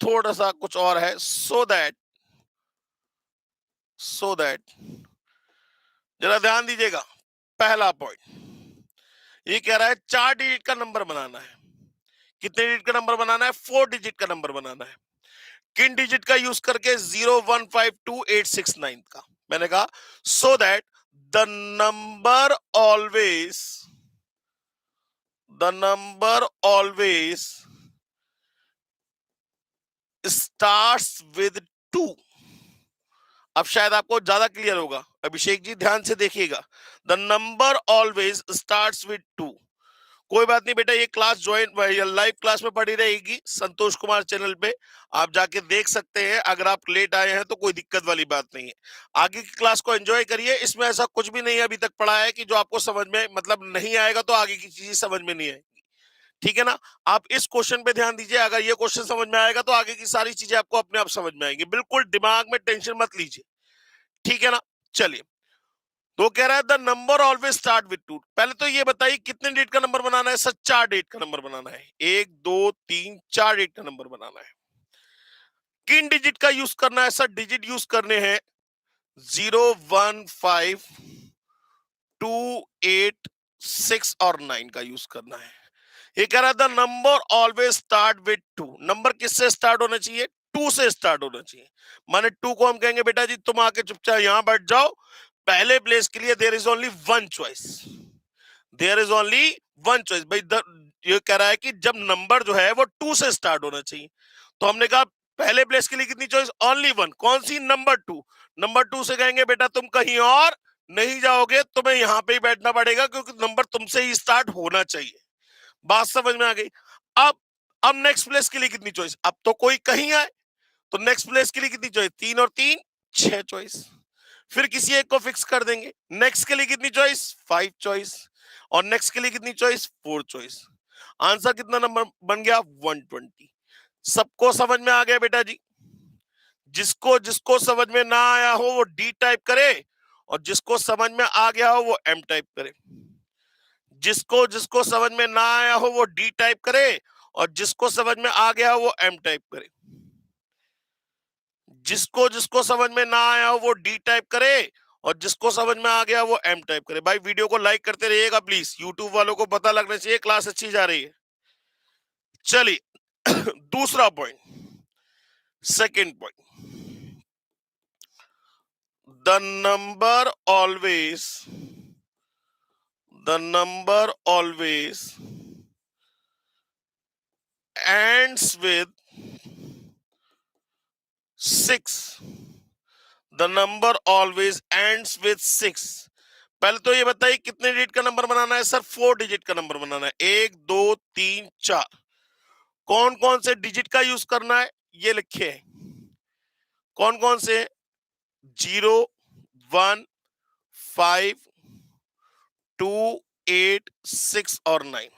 थोड़ा सा कुछ और है। सो दैट जरा ध्यान दीजिएगा। पहला पॉइंट ये कह रहा है 4 डिजिट का नंबर बनाना है। कितने डिजिट का नंबर बनाना है? 4 डिजिट का नंबर बनाना है। किन डिजिट का यूज करके? 0152869 का। मैंने कहा so that the number always starts with 2। अब शायद आपको ज्यादा क्लियर होगा। अभिषेक जी ध्यान से देखिएगा। The number always starts with 2। कोई बात नहीं बेटा, ये क्लास ज्वाइन लाइव क्लास में पढ़ी रहेगी संतोष कुमार चैनल पे, आप जाके देख सकते हैं। अगर आप लेट आए हैं तो कोई दिक्कत वाली बात नहीं है। आगे की क्लास को एंजॉय करिए। इसमें ऐसा कुछ भी नहीं अभी तक पढ़ा है कि जो आपको समझ में मतलब नहीं आएगा तो आगे की चीजें समझ में नहीं आएगी। ठीक है ना? आप इस क्वेश्चन पे ध्यान दीजिए। अगर ये क्वेश्चन समझ में आएगा तो आगे की सारी चीजें आपको अपने आप समझ में आएंगी। बिल्कुल दिमाग में टेंशन मत लीजिए। ठीक है ना? चलिए, तो कह रहा है the number always start with 2। पहले तो ये बताइए कितने डिजिट का नंबर बनाना है? सर 4 डिजिट का नंबर बनाना है। 1, 2, 3, 4 डिजिट का नंबर बनाना है। किन डिजिट का यूज करना है सर? डिजिट यूज करने हैं 0, 1, 5, 2, 8, 6 और 9 का यूज करना है। ये कह रहा था number always start with 2। Number किससे स्टार्ट होना चाहिए? 2 से स्टार्ट होना चाहिए। माने 2 को हम कहेंगे बेटा जी तुम आके चुपचाप यहां बैठ जाओ, पहले प्लेस के लिए there is only one choice, there is only one choice. भाई ये कह रहा है कि जब नंबर जो है वो 2 से स्टार्ट होना चाहिए, तो हमने कहा पहले प्लेस के लिए कितनी चॉइस? Only one. कौन सी? नंबर 2। नंबर 2 से कहेंगे बेटा तुम कहीं और नहीं जाओगे, तुम्हें यहां पे ही बैठना पड़ेगा क्योंकि नंबर तुमसे ही स्टार्ट होना चाहिए। बात समझ में आ गई? अब अब नेक्स्ट प्लेस के लिए कितनी चॉइस? अब तो कोई कहीं आए तो नेक्स्ट प्लेस के लिए कितनी चॉइस? 3 और 3 6 चॉइस। फिर किसी एक को फिक्स कर देंगे। नेक्स्ट के लिए कितनी चॉइस? 5 चॉइस। और नेक्स्ट के लिए कितनी चॉइस? 4 चॉइस। आंसर कितना नंबर बन गया? 120। सबको समझ में आ गया बेटा जी? जिसको जिसको समझ में ना आया हो वो डी टाइप करे, और जिसको समझ में आ गया हो वो एम टाइप करे। जिसको जिसको समझ में ना आया हो वो डी टाइप करे, और जिसको समझ में आ गया हो वो एम टाइप करे। जिसको जिसको समझ में ना आया हो वो डी टाइप करे, और जिसको समझ में आ गया वो एम टाइप करे। भाई वीडियो को लाइक करते रहिएगा प्लीज, यूट्यूब वालों को पता लगना चाहिए क्लास अच्छी जा रही है। चलिए दूसरा point, second point, the number always ends with 6। The number always ends with 6। पहले तो ये बताइए कितने डिजिट का नंबर बनाना है सर? 4 डिजिट का नंबर बनाना है। 1, 2, 3, 4। कौन कौन से डिजिट का यूज करना है ये लिखे हैं। कौन कौन से? 0, 1, 5, 2, 8, 6 और 9।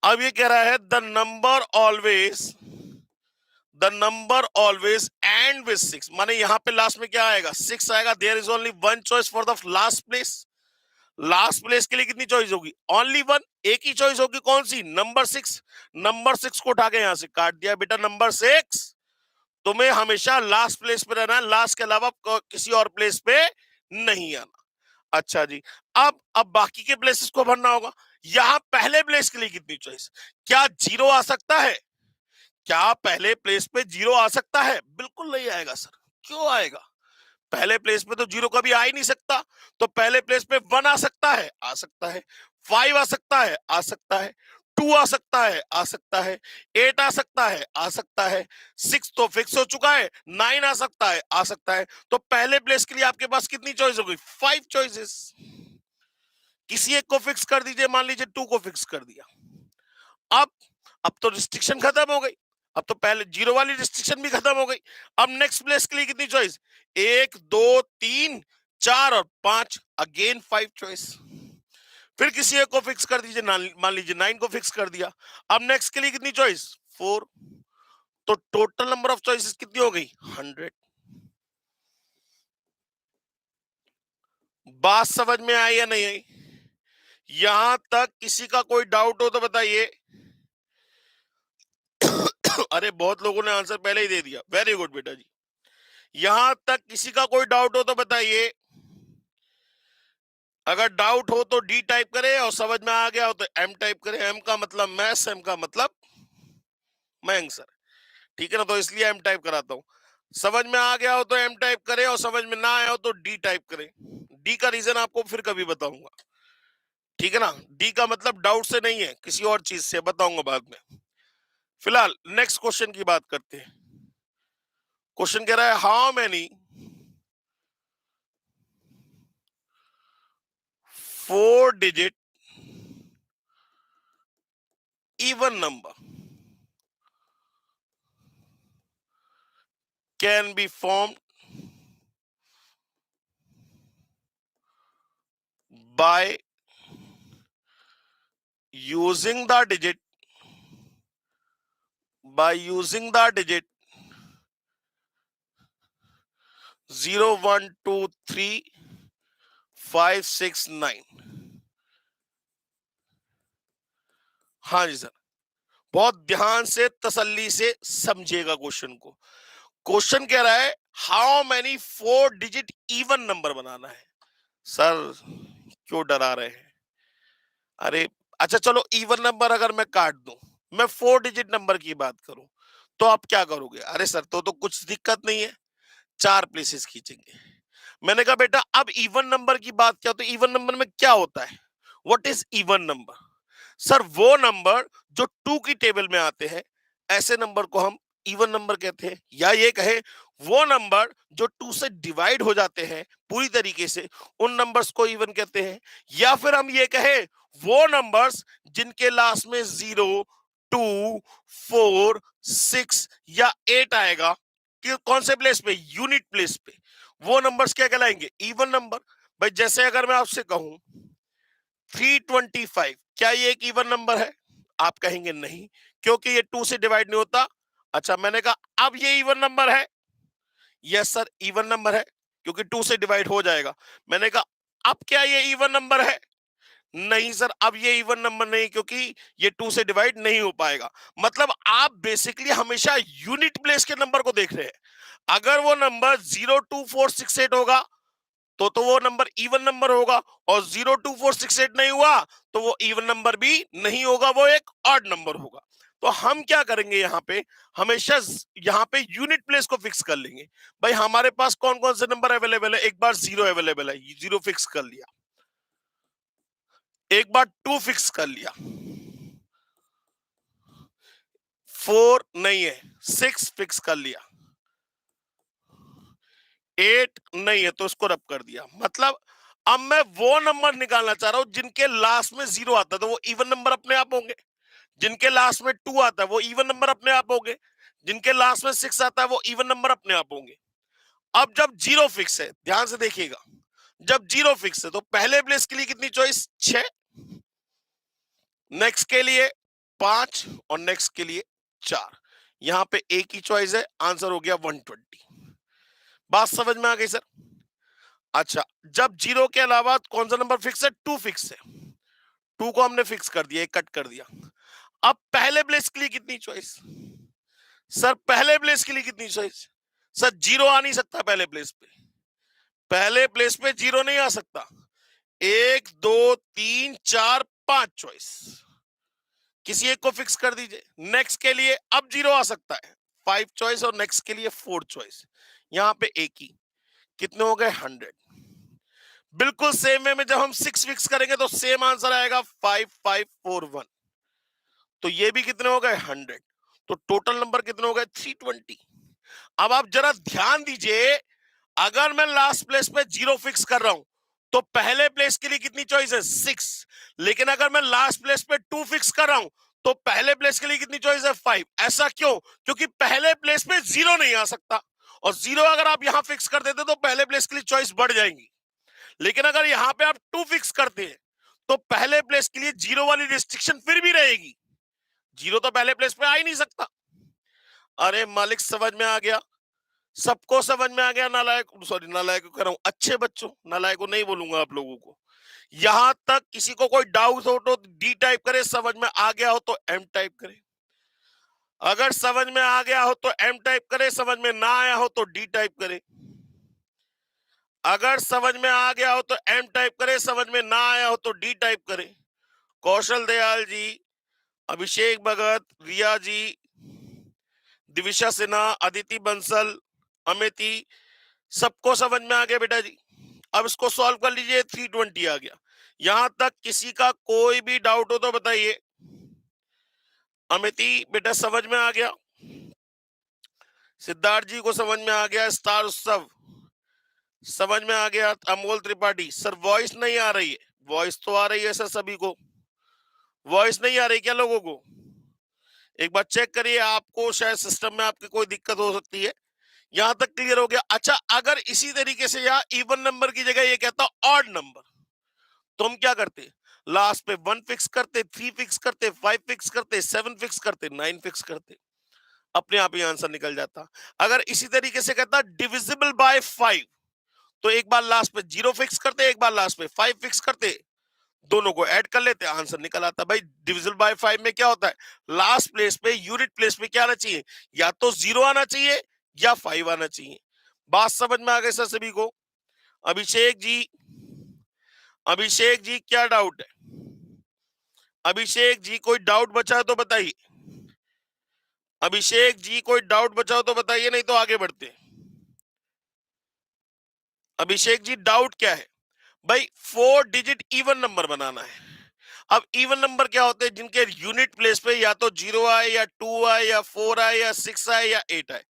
अब ये कह रहा है the number always and with 6, माने यहां पे लास्ट में क्या आएगा? 6 आएगा। There is only one choice for the last place. Last place के लिए कितनी चॉइस होगी? Only one. एक ही चॉइस होगी। कौन सी? नंबर 6। नंबर 6 को उठा के यहां से काट दिया बेटा। नंबर 6, तुम्हें हमेशा लास्ट प्लेस पे रहना है, लास्ट के अलावा किसी और प्लेस पे नहीं आना। अच्छा जी, अब बाकी के प्लेसेस को भरना होगा। यहां पहले प्लेस के लिए कितनी चॉइस? क्या 0 आ सकता है? क्या पहले प्लेस पे 0 आ सकता है? बिल्कुल नहीं आएगा सर। क्यों आएगा? पहले प्लेस पे तो 0 कभी आ ही नहीं सकता। तो पहले प्लेस पे 1 आ सकता है? आ सकता है। 5 आ सकता है? आ सकता है। 2 आ सकता है? आ सकता है। 8 आ सकता है? आ सकता है। 6 तो फिक्स हो चुका है। 9 आ सकता है? आ सकता है। तो पहले प्लेस के लिए आपके पास कितनी चॉइस हो गई? 5 चॉइसेस। किसी एक को फिक्स कर दीजिए, मान लीजिए 2 को फिक्स कर दिया। अब अब तो रिस्ट्रिक्शन खत्म हो गई। अब तो पहले 0 वाली रिस्ट्रिक्शन भी खत्म हो गई। अब नेक्स्ट प्लेस के लिए कितनी चॉइस? 1, 2, 3, 4 और 5। Again 5 choice. फिर किसी एक को फिक्स कर दीजिए, मान लीजिए 9 को फिक्स कर दिया। अब नेक्स्ट के लिए कितनी चॉइस? 4। तो टोटल नंबर ऑफ चॉइसेस कितनी हो गई? 100। बात समझ में आई या नहीं आई? यहां तक किसी का कोई डाउट हो तो बताइए। अरे बहुत लोगों ने आंसर पहले ही दे दिया। वेरी गुड बेटा जी। यहां तक किसी का कोई डाउट हो तो बताइए। अगर डाउट हो तो डी टाइप करे, और समझ में आ गया हो तो एम टाइप करे। एम का मतलब मैथ्स, एम का मतलब मयंक सर। ठीक है ना? तो इसलिए एम टाइप कराता हूं। समझ में आ गया हो तो एम टाइप करे, और समझ में ना आया हो तो डी टाइप करे। डी का रीजन आपको फिर कभी बताऊंगा। ठीक है ना? डी का मतलब डाउट से नहीं है, किसी और चीज से बताऊंगा बाद में। फिलहाल नेक्स्ट क्वेश्चन की बात करते हैं। क्वेश्चन कह रहा है how many 4 digit even number can be formed by using the digit 0, 1, 2, 3, 5, 6, 9। हाँ जी सर, बहुत ध्यान से तसल्ली से समझिएगा क्वेश्चन को। क्वेश्चन कह रहा है how many 4 digit even number बनाना है। सर क्यों डरा रहे हैं? अरे अच्छा चलो, इवन नंबर अगर मैं काट दूं, मैं 4 डिजिट नंबर की बात करूं, तो आप क्या करोगे? अरे सर तो कुछ दिक्कत नहीं है, 4 प्लेसेस खींचेंगे। मैंने कहा बेटा अब इवन नंबर की बात क्या, तो इवन नंबर में क्या होता है? What is even number? Sir वो नंबर जो 2 की टेबल में आते हैं, ऐसे नंबर को हम इवन नंबर कहते हैं। या ये कहे वो नंबर जो 2 से डिवाइड हो जाते हैं पूरी तरीके से, उन नंबर्स को इवन कहते हैं। या फिर हम ये कहे वो नंबर्स जिनके लास्ट में 0, 2, 4, 6 या 8 आएगा, कि कौन से प्लेस पे? यूनिट प्लेस पे। वो नंबर्स क्या कहलाएंगे? Even number. भाई जैसे अगर मैं आपसे कहूं 325, क्या ये एक इवन नंबर है? आप कहेंगे नहीं, क्योंकि ये 2 से डिवाइड नहीं होता। अच्छा मैंने कहा अब ये इवन नंबर है? यस सर इवन नंबर है, क्योंकि 2 से डिवाइड हो जाएगा। मैंने कहा अब क्या ये इवन नंबर है? नहीं सर अब ये इवन नंबर नहीं, क्योंकि ये 2 से डिवाइड नहीं हो पाएगा। मतलब आप बेसिकली हमेशा यूनिट प्लेस के नंबर को देख रहे हैं। अगर वो नंबर 02468 होगा तो वो नंबर इवन नंबर होगा, और 02468 नहीं हुआ तो वो इवन नंबर भी नहीं होगा, वो एक ऑड नंबर होगा। तो हम क्या करेंगे यहाँ पे, हमेशा यहाँ पे यूनिट प्लेस को फिक्स कर लेंगे। भाई हमारे पास कौन कौन से नंबर अवेलेबल है? एक बार 0 अवेलेबल है, 0 फिक्स कर लिया। एक बार 2 फिक्स कर लिया, 4 नहीं है, 6 फिक्स कर लिया, 8 नहीं है तो उसको रब कर दिया। मतलब अब मैं वो नंबर निकालना चाह रहा हूं जिनके लास्ट में 0 आता है, तो वो इवन नंबर अपने आप होंगे। जिनके लास्ट में 2 आता है वो इवन नंबर अपने आप होंगे। जिनके लास्ट में 6 आता है वो इवन नंबर अपने आप होंगे। अब जब 0 फिक्स है, ध्यान से देखिएगा, जब 0 फिक्स है तो पहले प्लेस के लिए कितनी चॉइस? 6, नेक्स्ट के लिए 5 और नेक्स्ट के लिए 4। यहां पे एक ही चॉइस है, आंसर हो गया 120। बात समझ में आ गई सर? अच्छा जब 0 के अलावा कौन सा नंबर फिक्स है? 2 फिक्स है। 2 को हमने फिक्स कर दिया, एक कट कर दिया। अब पहले प्लेस के लिए कितनी चॉइस? सर पहले प्लेस के लिए कितनी चॉइस? सर 0 आ नहीं सकता पहले प्लेस पे। पहले प्लेस पे 0 नहीं आ सकता। 1, 2, 3, 4, 5 चॉइस, किसी एक को फिक्स कर दीजिए। नेक्स्ट के लिए अब 0 आ सकता है, 5 चॉइस, और नेक्स्ट के लिए 4 चॉइस। यहां पे एक ही, कितने हो गए? 100। बिल्कुल सेम वे में जब हम 6 फिक्स करेंगे तो सेम आंसर आएगा 5541। तो ये भी कितने हो गए? 100। तो टोटल नंबर कितने हो गए? 320। अब आप जरा ध्यान दीजिए, अगर मैं लास्ट प्लेस पे 0 फिक्स कर रहा हूं तो पहले प्लेस के लिए कितनी चॉइस है? 6। लेकिन अगर मैं लास्ट प्लेस पे 2 फिक्स कर रहा हूं तो पहले प्लेस के लिए कितनी चॉइस है? 5। ऐसा क्यों? क्योंकि पहले प्लेस पे 0 नहीं आ सकता, और 0 अगर आप यहां फिक्स कर देते तो पहले प्लेस के लिए चॉइस बढ़ जाएंगी। लेकिन अगर यहां पे आप 2 फिक्स करते हैं तो पहले प्लेस के लिए 0 वाली रिस्ट्रिक्शन फिर भी रहेगी। 0 तो पहले प्लेस पे आ ही नहीं सकता। अरे मालिक समझ में आ गया? सबको समझ में आ गया? नालायक, सॉरी नालायक को कह रहा हूं, अच्छे बच्चों, नालायक को नहीं बोलूंगा आप लोगों को। यहां तक किसी को कोई डाउट हो तो डी टाइप करे, समझ में आ गया हो तो एम टाइप करे। अगर समझ में आ गया हो तो एम टाइप करे, समझ में ना आया हो तो डी टाइप करे। अगर समझ में आ गया हो तो एम टाइप करे, समझ में ना आया हो तो डी टाइप करे। कौशल दयाल जी, अभिषेक भगत, रिया जी, दिविशा सिन्हा, अदिति बंसल, अमिति, सबको समझ में आ गया बेटा जी? अब इसको सॉल्व कर लीजिए, 320 आ गया। यहां तक किसी का कोई भी डाउट हो तो बताइए। अमिति बेटा समझ में आ गया? सिद्धार्थ जी को समझ में आ गया? स्टार उत्सव समझ में आ गया? अमोल त्रिपाठी सर वॉइस नहीं आ रही है। वॉइस तो आ रही है सर, सभी को वॉइस नहीं आ रही क्या लोगों को? एक बार चेक करिए, आपको शायद सिस्टम में आपकी कोई दिक्कत हो सकती है। यहां तक क्लियर हो गया? अच्छा अगर इसी तरीके से यहाँ इवन नंबर की जगह ये कहता ऑड नंबर, तो हम क्या करते? लास्ट पे 1 फिक्स करते, 3 फिक्स करते, 5 फिक्स करते, 7 फिक्स करते, 9 फिक्स करते, अपने आप ही आंसर निकल जाता। अगर इसी तरीके से कहता डिविजिबल बाय 5, तो एक बार लास्ट पे 0 फिक्स करते, एक बार लास्ट पे 5 फिक्स करते, दोनों को ऐड कर लेते हैं, आंसर निकल आता है। भाई डिविजिबल बाय 5 में क्या होता है, लास्ट प्लेस पे यूनिट प्लेस पे क्या आना चाहिए, या तो 0 आना चाहिए या 5 आना चाहिए। बात समझ में आ गई सर सभी को? अभिषेक जी, अभिषेक जी क्या डाउट है? अभिषेक जी कोई डाउट बचा तो बताइए। अभिषेक जी कोई डाउट बचा हो तो बताइए, नहीं तो आगे बढ़ते हैं। अभिषेक जी डाउट क्या है? भाई 4 डिजिट इवन नंबर बनाना है। अब इवन नंबर क्या होते हैं, जिनके यूनिट प्लेस पे या तो 0 आए या 2 आए या 4 आए या 6 आए या 8 आए।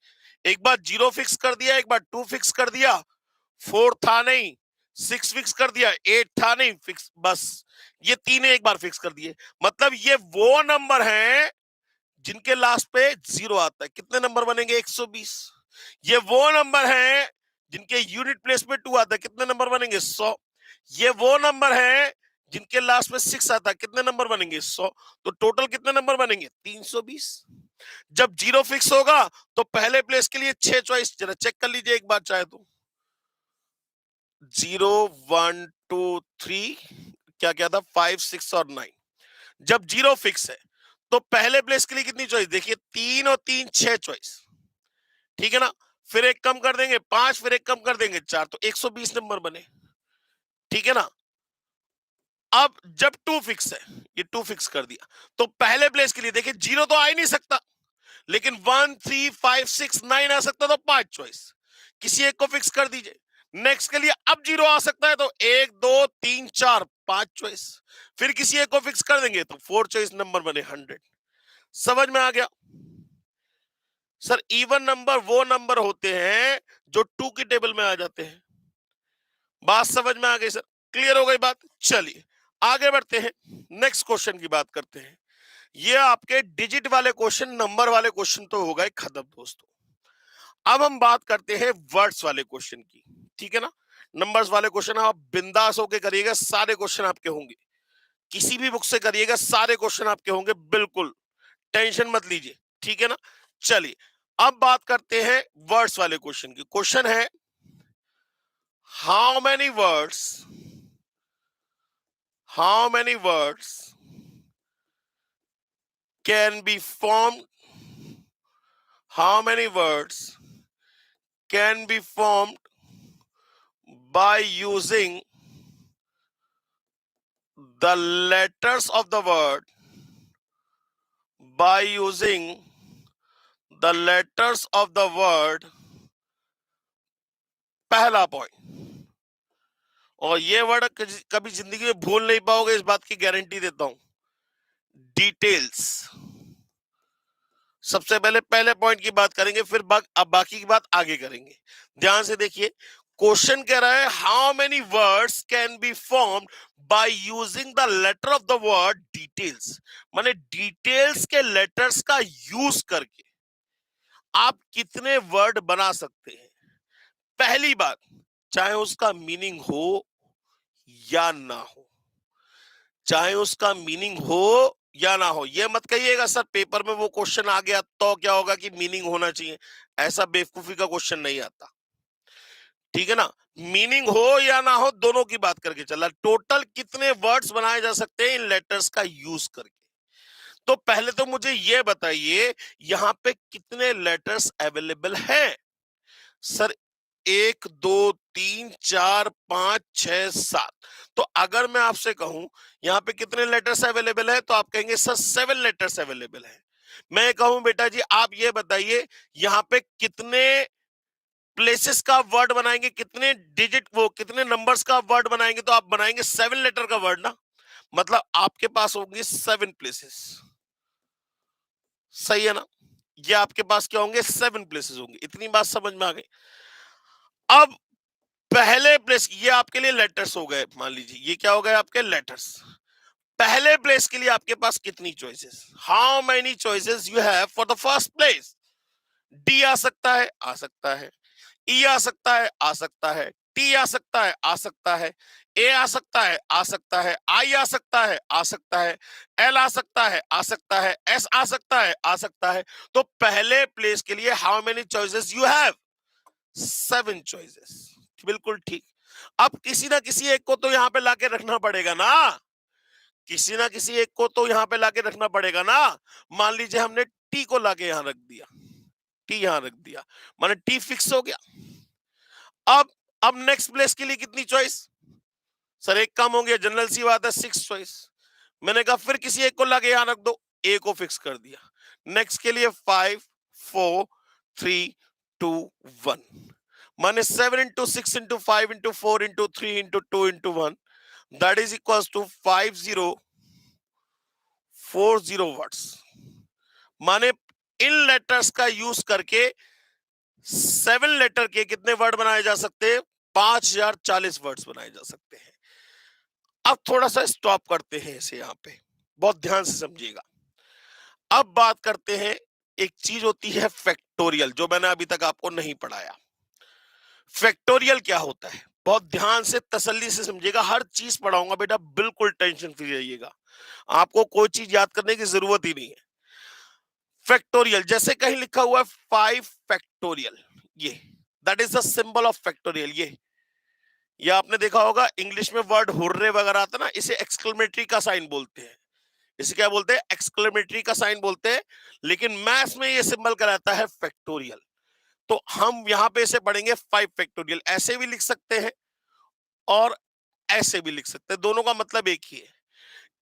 एक बार 0 फिक्स कर दिया, एक बार 2 फिक्स कर दिया, 4 था नहीं, 6 फिक्स कर दिया, 8 था नहीं फिक्स, बस ये तीन एक बार फिक्स कर दिए। मतलब ये वो नंबर हैं जिनके लास्ट पे 0 आता है। कितने नंबर बनेंगे? 120। ये वो नंबर हैं जिनके यूनिट प्लेस पे 2 आता है। कितने नंबर बनेंगे? 100। ये वो नंबर हैं जिनके लास्ट में 6 आता है। कितने नंबर बनेंगे? 100। तो टोटल कितने नंबर बनेंगे? 320। जब 0 फिक्स होगा तो पहले प्लेस के लिए 6 चॉइस, जरा चेक कर लीजिए एक बार चाहे तो। 0 1 2 3 क्या क्या था, 5 6 और 9। जब 0 फिक्स है तो पहले प्लेस के लिए कितनी चॉइस? देखिए 3 और 3 6 चॉइस, ठीक है ना। फिर एक कम कर देंगे 5, फिर एक कम कर देंगे 4, तो 120 नंबर बने, ठीक है ना। अब जब 2 फिक्स है, ये 2 फिक्स कर दिया, तो पहले प्लेस के लिए देखिए 0 तो आ ही नहीं सकता, लेकिन 1 3 5 6 9 आ सकता, तो 5 चॉइस, किसी एक को फिक्स कर दीजिए। नेक्स्ट के लिए अब 0 आ सकता है, तो 1 2 3 4 5 चॉइस, फिर किसी एक को फिक्स कर देंगे तो 4 चॉइस, नंबर बने 100। समझ में आ गया? सर इवन नंबर वो नंबर होते हैं जो 2 की टेबल में आ जाते हैं। बात समझ में आ गई सर? क्लियर हो गई बात? चलिए आगे बढ़ते हैं, नेक्स्ट क्वेश्चन की बात करते हैं। ये आपके डिजिट वाले क्वेश्चन, नंबर वाले क्वेश्चन तो हो गए खत्म दोस्तों। अब हम बात करते हैं वर्ड्स वाले क्वेश्चन की, ठीक है ना। नंबर्स वाले क्वेश्चन आप बिंदास होके करिएगा, सारे क्वेश्चन आपके होंगे, किसी भी बुक से करिएगा, सारे क्वेश्चन आपके होंगे, बिल्कुल टेंशन मत लीजिए, ठीक है ना। चलिए अब बात करते हैं वर्ड्स वाले क्वेश्चन की। क्वेश्चन है how many words, how many words can be formed, how many words can be formed by using the letters of the word, by using the letters of the word। पहला पॉइंट, और ये वर्ड कभी जिंदगी में भूल नहीं पाओगे, इस बात की गारंटी देता हूं, डिटेल्स। सबसे पहले पहले पॉइंट की बात करेंगे, फिर अब बाकी की बात आगे करेंगे। ध्यान से देखिए, क्वेश्चन कह रहा है how many words can be formed by using the letter of the word details. माने डिटेल्स के लेटर्स का यूज करके आप कितने वर्ड बना सकते हैं। पहली बात, चाहे उसका मीनिंग हो या ना हो, चाहे उसका मीनिंग हो या ना हो। ये मत कहिएगा सर पेपर में वो क्वेश्चन आ गया तो क्या होगा कि मीनिंग होना चाहिए, ऐसा बेवकूफी का क्वेश्चन नहीं आता, ठीक है ना। मीनिंग हो या ना हो दोनों की बात करके चला, टोटल कितने वर्ड्स बनाए जा सकते हैं इन लेटर्स का यूज करके। तो पहले तो मुझे ये बताइए यहां पे कितने लेटर्स अवेलेबल हैं। सर 1 2 3 4 5 6 7। तो अगर मैं आपसे कहूं यहां पे कितने लेटर्स अवेलेबल है, तो आप कहेंगे सर 7 लेटर्स अवेलेबल है। मैं कहूं बेटा जी आप ये बताइए यहां पे कितने प्लेसेस का वर्ड बनाएंगे, कितने डिजिट वो कितने नंबर्स का वर्ड बनाएंगे, तो आप बनाएंगे 7 लेटर का वर्ड ना, मतलब आपके पास होंगे 7 प्लेसेस। सही है ना, ये आपके पास क्या होंगे, 7 प्लेसेस होंगे। इतनी बात समझ में आ गई। अब पहले प्लेस, ये आपके लिए लेटर्स हो गए, मान लीजिए ये क्या हो गए आपके लेटर्स। पहले प्लेस के लिए आपके पास कितनी choices, how many choices you have for the first place. D आ सकता है, आ सकता है, ई आ सकता है, आ सकता है, टी आ सकता है, आ सकता है, ए आ सकता है, आ सकता है, आई आ सकता है, आ सकता है, एल आ सकता है, आ सकता है, एस आ सकता है, आ सकता है। तो पहले प्लेस के लिए how many choices you have, 7 choices. बिल्कुल ठीक। अब किसी ना किसी एक को तो यहां पे लाके रखना पड़ेगा ना, किसी ना किसी एक को तो यहाँ पे लाके रखना पड़ेगा ना। मान लीजिए हमने टी को लाके यहाँ रख दिया, टी यहाँ रख दिया, माने टी फिक्स हो गया। अब अब नेक्स्ट प्लेस के लिए कितनी चॉइस? सर एक कम हो गया, जनरल सी बात है, 6 चॉइस। मैंने कहा फिर किसी एक को लाके यहाँ रख दो, ए को फिक्स कर दिया। नेक्स्ट के लिए 5 4 3 2 1, माने 7 into 6 into 5 into 4 into 3 into 2 into 1, that is equals to 5040 words. माने इन लेटर्स का यूज करके 7 लेटर के कितने वर्ड बनाए जा सकते हैं? 5040 वर्ड्स बनाए जा सकते हैं। अब थोड़ा सा स्टॉप करते हैं इसे, यहां पे बहुत ध्यान से समझिएगा। अब बात करते हैं, एक चीज होती है फैक्टोरियल, जो मैंने अभी तक आपको नहीं पढ़ाया। फैक्टोरियल क्या होता है? बहुत ध्यान से तसल्ली से समझिएगा, हर चीज पढ़ाऊंगा बेटा, बिल्कुल टेंशन फ्री रहिएगा, आपको कोई चीज याद करने की जरूरत ही नहीं है। फैक्टोरियल, जैसे कहीं लिखा हुआ है 5 फैक्टोरियल, ये that is the symbol of factorial. ये आपने देखा होगा इंग्लिश में वर्ड हुर्रे वगैरह आता ना, इसे एक्सक्लेमेटरी का साइन बोलते हैं। इसे क्या बोलते हैं? एक्सक्लेमेटरी का साइन बोलते हैं। लेकिन मैथ्स में ये सिंबल कहलाता है फैक्टोरियल। तो हम यहां पे इसे पढ़ेंगे 5 फैक्टोरियल। ऐसे भी लिख सकते हैं और ऐसे भी लिख सकते हैं, दोनों का मतलब एक ही है।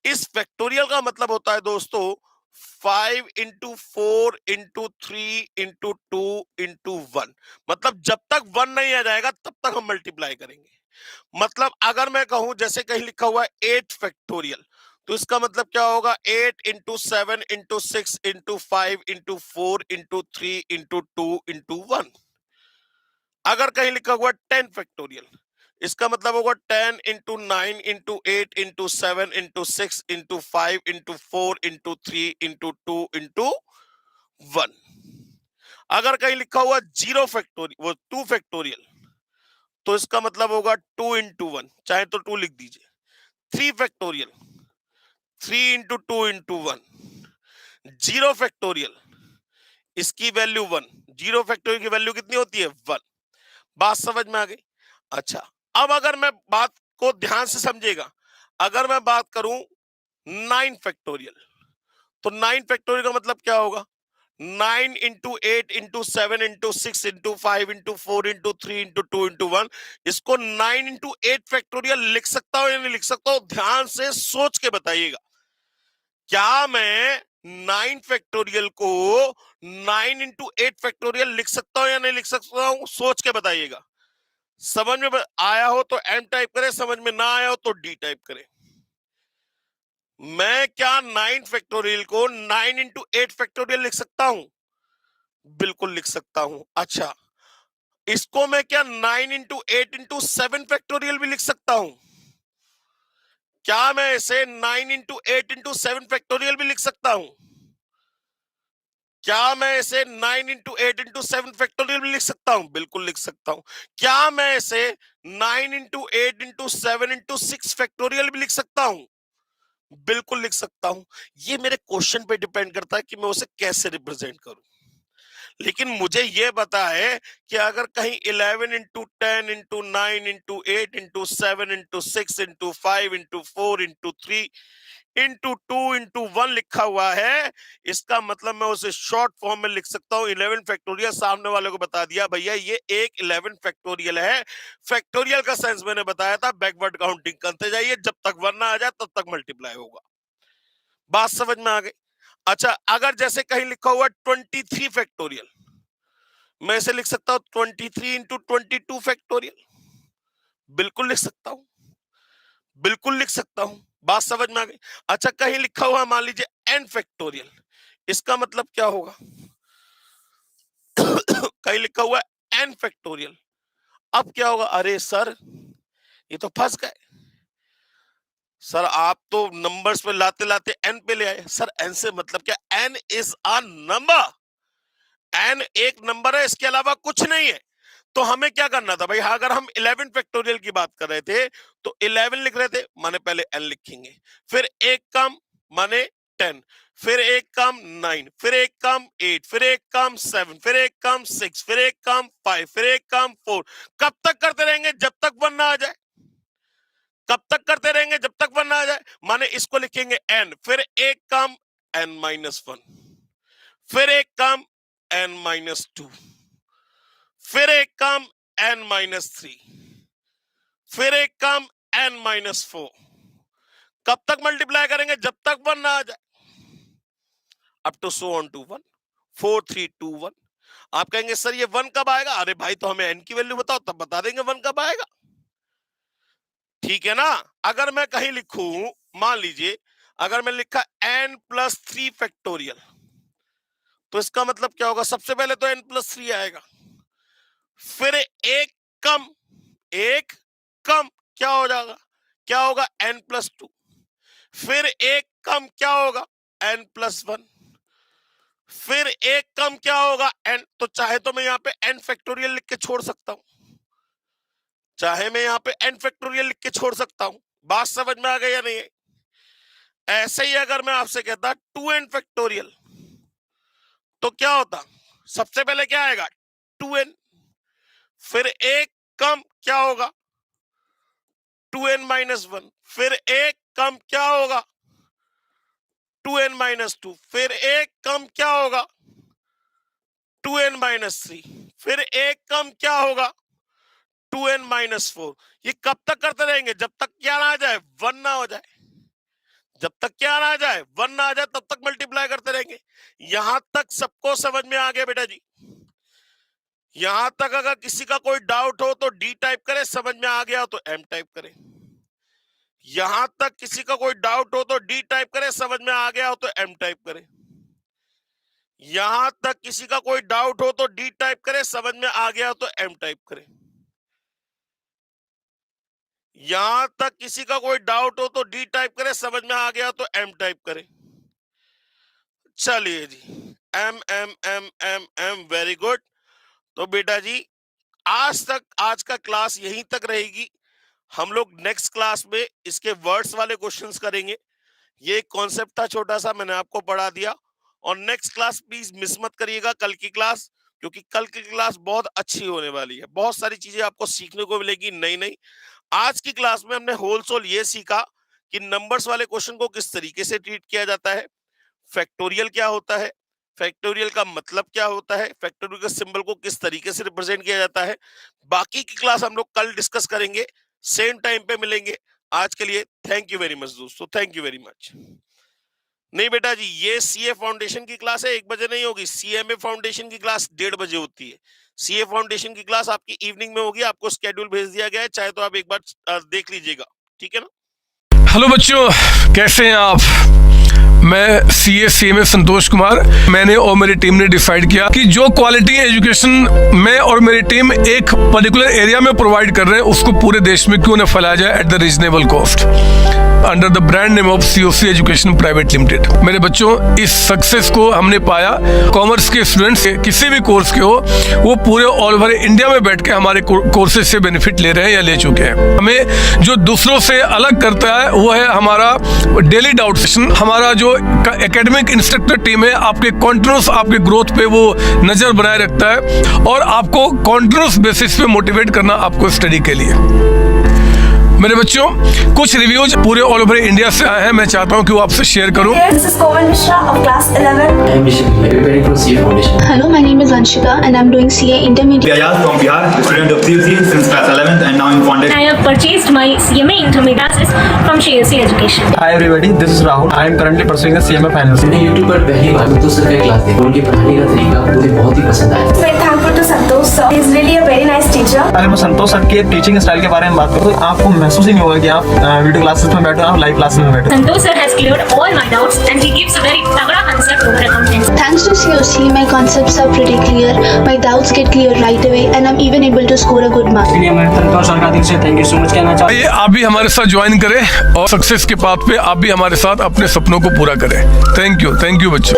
इस फैक्टोरियल का मतलब होता है दोस्तों 5 into 4 into 3 into 2 into 1। मतलब जब तक 1 नहीं आ जाएगा तब तक हम मल्टीप्लाई करेंगे। मतलब अगर मैं कहूं, जैसे कहीं लिखा हुआ है 8 फैक्टोरियल, तो इसका मतलब क्या होगा? 8 into 7 into 6 into 5 into 4 into 3 into 2 into 1। अगर कहीं लिखा हुआ 10 फैक्टोरियल, इसका मतलब होगा 10 into 9 into 8 into 7 into 6 into 5 into 4 into 3 into 2 into 1। अगर कहीं लिखा हुआ 0 फैक्टोरियल, वो 2 फैक्टोरियल, तो इसका मतलब होगा 2 into 1, चाहे तो 2 लिख दीजिए। 3 फैक्टोरियल, 3 into 2 into 1। 0 फैक्टोरियल, इसकी वैल्यू 1। 0 फैक्टोरियल की वैल्यू कितनी होती है? 1। बात समझ में आ गई? अच्छा, अब अगर मैं बात को ध्यान से समझेगा, अगर मैं बात करूं 9 फैक्टोरियल, तो 9 फैक्टोरियल का मतलब क्या होगा? 9 into 8 into 7 into 6 into 5 into 4 into 3 into 2 into 1। इसको 9 into 8 फैक्टोरियल लिख सकता हूं या नहीं लिख सकता हूं? ध्यान से सोच के बताइएगा। क्या मैं 9 फैक्टोरियल को 9 into 8 फैक्टोरियल लिख सकता हूं या नहीं लिख सकता हूं? सोच के बताइएगा। समझ में आया हो तो एम टाइप करें, समझ में ना आया हो तो डी टाइप करें। मैं क्या 9 फैक्टोरियल को 9 into 8 फैक्टोरियल लिख सकता हूं? बिल्कुल लिख सकता हूं। अच्छा, इसको मैं क्या 9 into 8 into 7 फैक्टोरियल भी लिख सकता हूं? क्या मैं इसे 9 into 8 into 7 फैक्टोरियल भी लिख सकता हूं? क्या मैं इसे 9 into 8 into 7 फैक्टोरियल भी लिख सकता हूं? बिल्कुल लिख सकता हूं। क्या मैं इसे 9 into 8 into 7 into 6 फैक्टोरियल भी लिख सकता हूं? बिल्कुल लिख सकता हूं। ये मेरे क्वेश्चन पे डिपेंड करता है कि मैं उसे कैसे रिप्रेजेंट करूं। लेकिन मुझे ये पता है कि अगर कहीं 11 into 10 into 9 into 8 into 7 into 6 into 5 into 4 into 3 into 2 into 1 लिखा हुआ है, इसका मतलब मैं उसे शॉर्ट फॉर्म में लिख सकता हूं 11 फैक्टोरियल। सामने वाले को बता दिया भैया ये एक 11 फैक्टोरियल है। फैक्टोरियल का सेंस मैंने बताया था, बैकवर्ड काउंटिंग करते जाइए, जब तक 1 ना आ जाए तब तक मल्टीप्लाई होगा। बात समझ में आ गई? अच्छा, अगर जैसे कहीं लिखा हुआ 23 फैक्टोरियल, मैं इसे लिख सकता हूं 23 into 22 फैक्टोरियल। बिल्कुल लिख सकता हूं, बिल्कुल लिख सकता हूं। बात समझ में आ गई? अच्छा, कहीं लिखा हुआ मान लीजिए n फैक्टोरियल, इसका मतलब क्या होगा? कहीं लिखा हुआ है n फैक्टोरियल, अब क्या होगा? अरे सर, ये तो फंस गए सर, आप तो नंबर्स पे लाते लाते n पे ले आए। सर n से मतलब क्या? n is a number, n एक नंबर है, इसके अलावा कुछ नहीं है। तो हमें क्या करना था भाई? अगर हम 11 फैक्टोरियल की बात कर रहे थे तो 11 लिख रहे थे, माने पहले n लिखेंगे, फिर एक कम माने 10, फिर एक कम 9, फिर एक कम 8, फिर एक कम 7, फिर एक कम 6, फिर एक कम 5, फिर एक कम 4। कब तक करते रहेंगे? जब तक 1 ना आ जाए। कब तक करते रहेंगे? जब तक 1 आ जाए। माने इसको लिखेंगे n, फिर एक कम n-1, फिर एक कम n-2, फिर एक कम n-3, फिर एक कम n-4। कब तक मल्टीप्लाई करेंगे? जब तक 1 ना आ जाए। Up to so on to 1, 4 3 2 1। आप कहेंगे सर ये 1 कब आएगा? अरे भाई तो हमें n की वैल्यू बताओ, तब बता देंगे 1 कब आएगा। ठीक है ना? अगर मैं कहीं लिखूं, मान लीजिए अगर मैं लिखा n+3 फैक्टोरियल, तो इसका मतलब क्या होगा? सबसे पहले तो n+3 आएगा, फिर एक कम क्या हो जाएगा? क्या होगा? n+2, फिर एक कम क्या होगा? n+1, फिर एक कम क्या होगा? n। तो चाहे तो मैं यहाँ पे n फैक्टोरियल लिख के छोड़ सकता हूं, चाहे मैं यहाँ पे n फैक्टोरियल लिख के छोड़ सकता हूं। बात समझ में आ गई या नहीं? ऐसे ही अगर मैं आपसे कहता 2n फैक्टोरियल, तो क्या होता? सबसे पहले क्या आएगा? 2n, फिर एक कम क्या होगा? 2n-1, फिर एक कम क्या होगा? 2n-2, फिर एक कम क्या होगा? 2n-3, फिर एक कम क्या होगा? 2n-4। ये कब तक करते रहेंगे? जब तक क्या ना आ जाए? 1 ना हो जाए। जब तक क्या ना आ जाए? 1 ना आ जाए, तब तक मल्टीप्लाई करते रहेंगे। यहां तक सबको समझ में आ गया बेटा जी? यहां तक अगर किसी का कोई डाउट हो तो डी टाइप करे, समझ में आ गया हो तो एम टाइप करे। यहां तक किसी का कोई डाउट हो तो डी टाइप करे, समझ में आ गया हो तो एम टाइप करे। यहां तक किसी का कोई डाउट हो तो डी टाइप करे, समझ में आ गया हो तो एम टाइप करे। यहां तक किसी का कोई डाउट हो तो डी टाइप करे, समझ में आ गया हो तो एम टाइप करे। चलिए जी, M M M M M, very good. तो बेटा जी आज का क्लास यहीं तक रहेगी। हम लोग नेक्स्ट क्लास में इसके वर्ड्स वाले क्वेश्चंस करेंगे। ये कॉन्सेप्ट था छोटा सा, मैंने आपको पढ़ा दिया। और नेक्स्ट क्लास प्लीज मिस मत करिएगा, कल की क्लास, क्योंकि कल की क्लास बहुत अच्छी होने वाली है। बहुत सारी चीजें आपको सीखने को मिलेगी नई नई। आज की क्लास में हमने होल सोल ये सीखा कि नंबर्स वाले क्वेश्चन को किस तरीके से ट्रीट किया जाता है, फैक्टोरियल क्या होता है, फैक्टोरियल का मतलब क्या होता है, फैक्टोरियल के सिंबल को किस तरीके से रिप्रेजेंट किया जाता है। बाकी की क्लास हम लोग कल डिस्कस करेंगे, सेम टाइम पे मिलेंगे। आज के लिए थैंक यू वेरी मच दोस्तों, थैंक यू वेरी मच। नहीं बेटा जी, ये सीए फाउंडेशन की क्लास है, 1 बजे नहीं होगी। सीएमए फाउंडेशन की क्लास 1:30 बजे होती है। सीए फाउंडेशन की क्लास आपकी इवनिंग में होगी, आपको स्केड्यूल भेज दिया गया है, चाहे तो आप एक बार देख लीजिएगा, ठीक है ना। हेलो बच्चों, कैसे हैं आप? मैं सीए संतोष कुमार। मैंने और मेरी टीम ने डिसाइड किया कि जो क्वालिटी एजुकेशन मैं और मेरी टीम एक पर्टिकुलर एरिया में प्रोवाइड कर रहे हैं, उसको पूरे देश में क्यों न फैलाया जाए at the reasonable cost, under the brand name of COC education private limited. मेरे बच्चों, इस सक्सेस को हमने पाया, कॉमर्स के स्टूडेंट्स किसी भी कोर्स के हो, वो पूरे ऑल ओवर इंडिया में बैठ के हमारे कोर्सेज से बेनिफिट ले रहे हैं या ले चुके हैं। हमें जो दूसरों से अलग करता है वो है हमारा डेली डाउट सेशन। हमारा जो एकेडमिक इंस्ट्रक्टर टीम है, आपके कॉन्टिन्यूस आपके ग्रोथ पे वो नजर बनाए रखता है और आपको कॉन्टिन्यूस बेसिस पे मोटिवेट करना आपको स्टडी के लिए। मेरे बच्चों, कुछ रिव्यूज पूरे ऑल ओवर इंडिया से आए हैं, मैं चाहता हूं कि वो आपसे शेयर करूं। This is Komal Mishra of class 11. I am Rishik, preparing for CA Foundation. Hello, my name is Anshika and I'm doing CA Intermediate. Ayaz from Bihar, the student of CSE since class 11th and now in Foundation. I have purchased my CMA intermediate classes from CSE Education. Hi everybody, this is Rahul. I am currently pursuing the CMA Finance. मैंने YouTube पर पहली बार संतोष सर का क्लास देखा, उनके पढ़ाने का तरीका मुझे बहुत ही पसंद आया। Very thankful to Santosh sir. He is really a very nice teacher. अगर मैं संतोष सर के टीचिंग स्टाइल के बारे में बात करूँ तो आपको महसूस ही नहीं होगा कि आप वीडियो क्लासेस में बैठे हो, आप लाइव क्लासेस में बैठे हो। Santosh sir has cleared all my doubts and he gives a very तगड़ा concept over accounting. Thanks to COC, my concepts are pretty clear, my doubts get clear right away and I'm even able to score a good mark. इसलिए मैं संतोष सर का दिल से थैंक यू सो मच कहना चाहता हूँ। आइए आप भी हमारे साथ ज्वाइन करें और सक्सेस के पाथ पे आप भी हमारे साथ अपने सपनों को पूरा करें। थैंक यू बच्चों।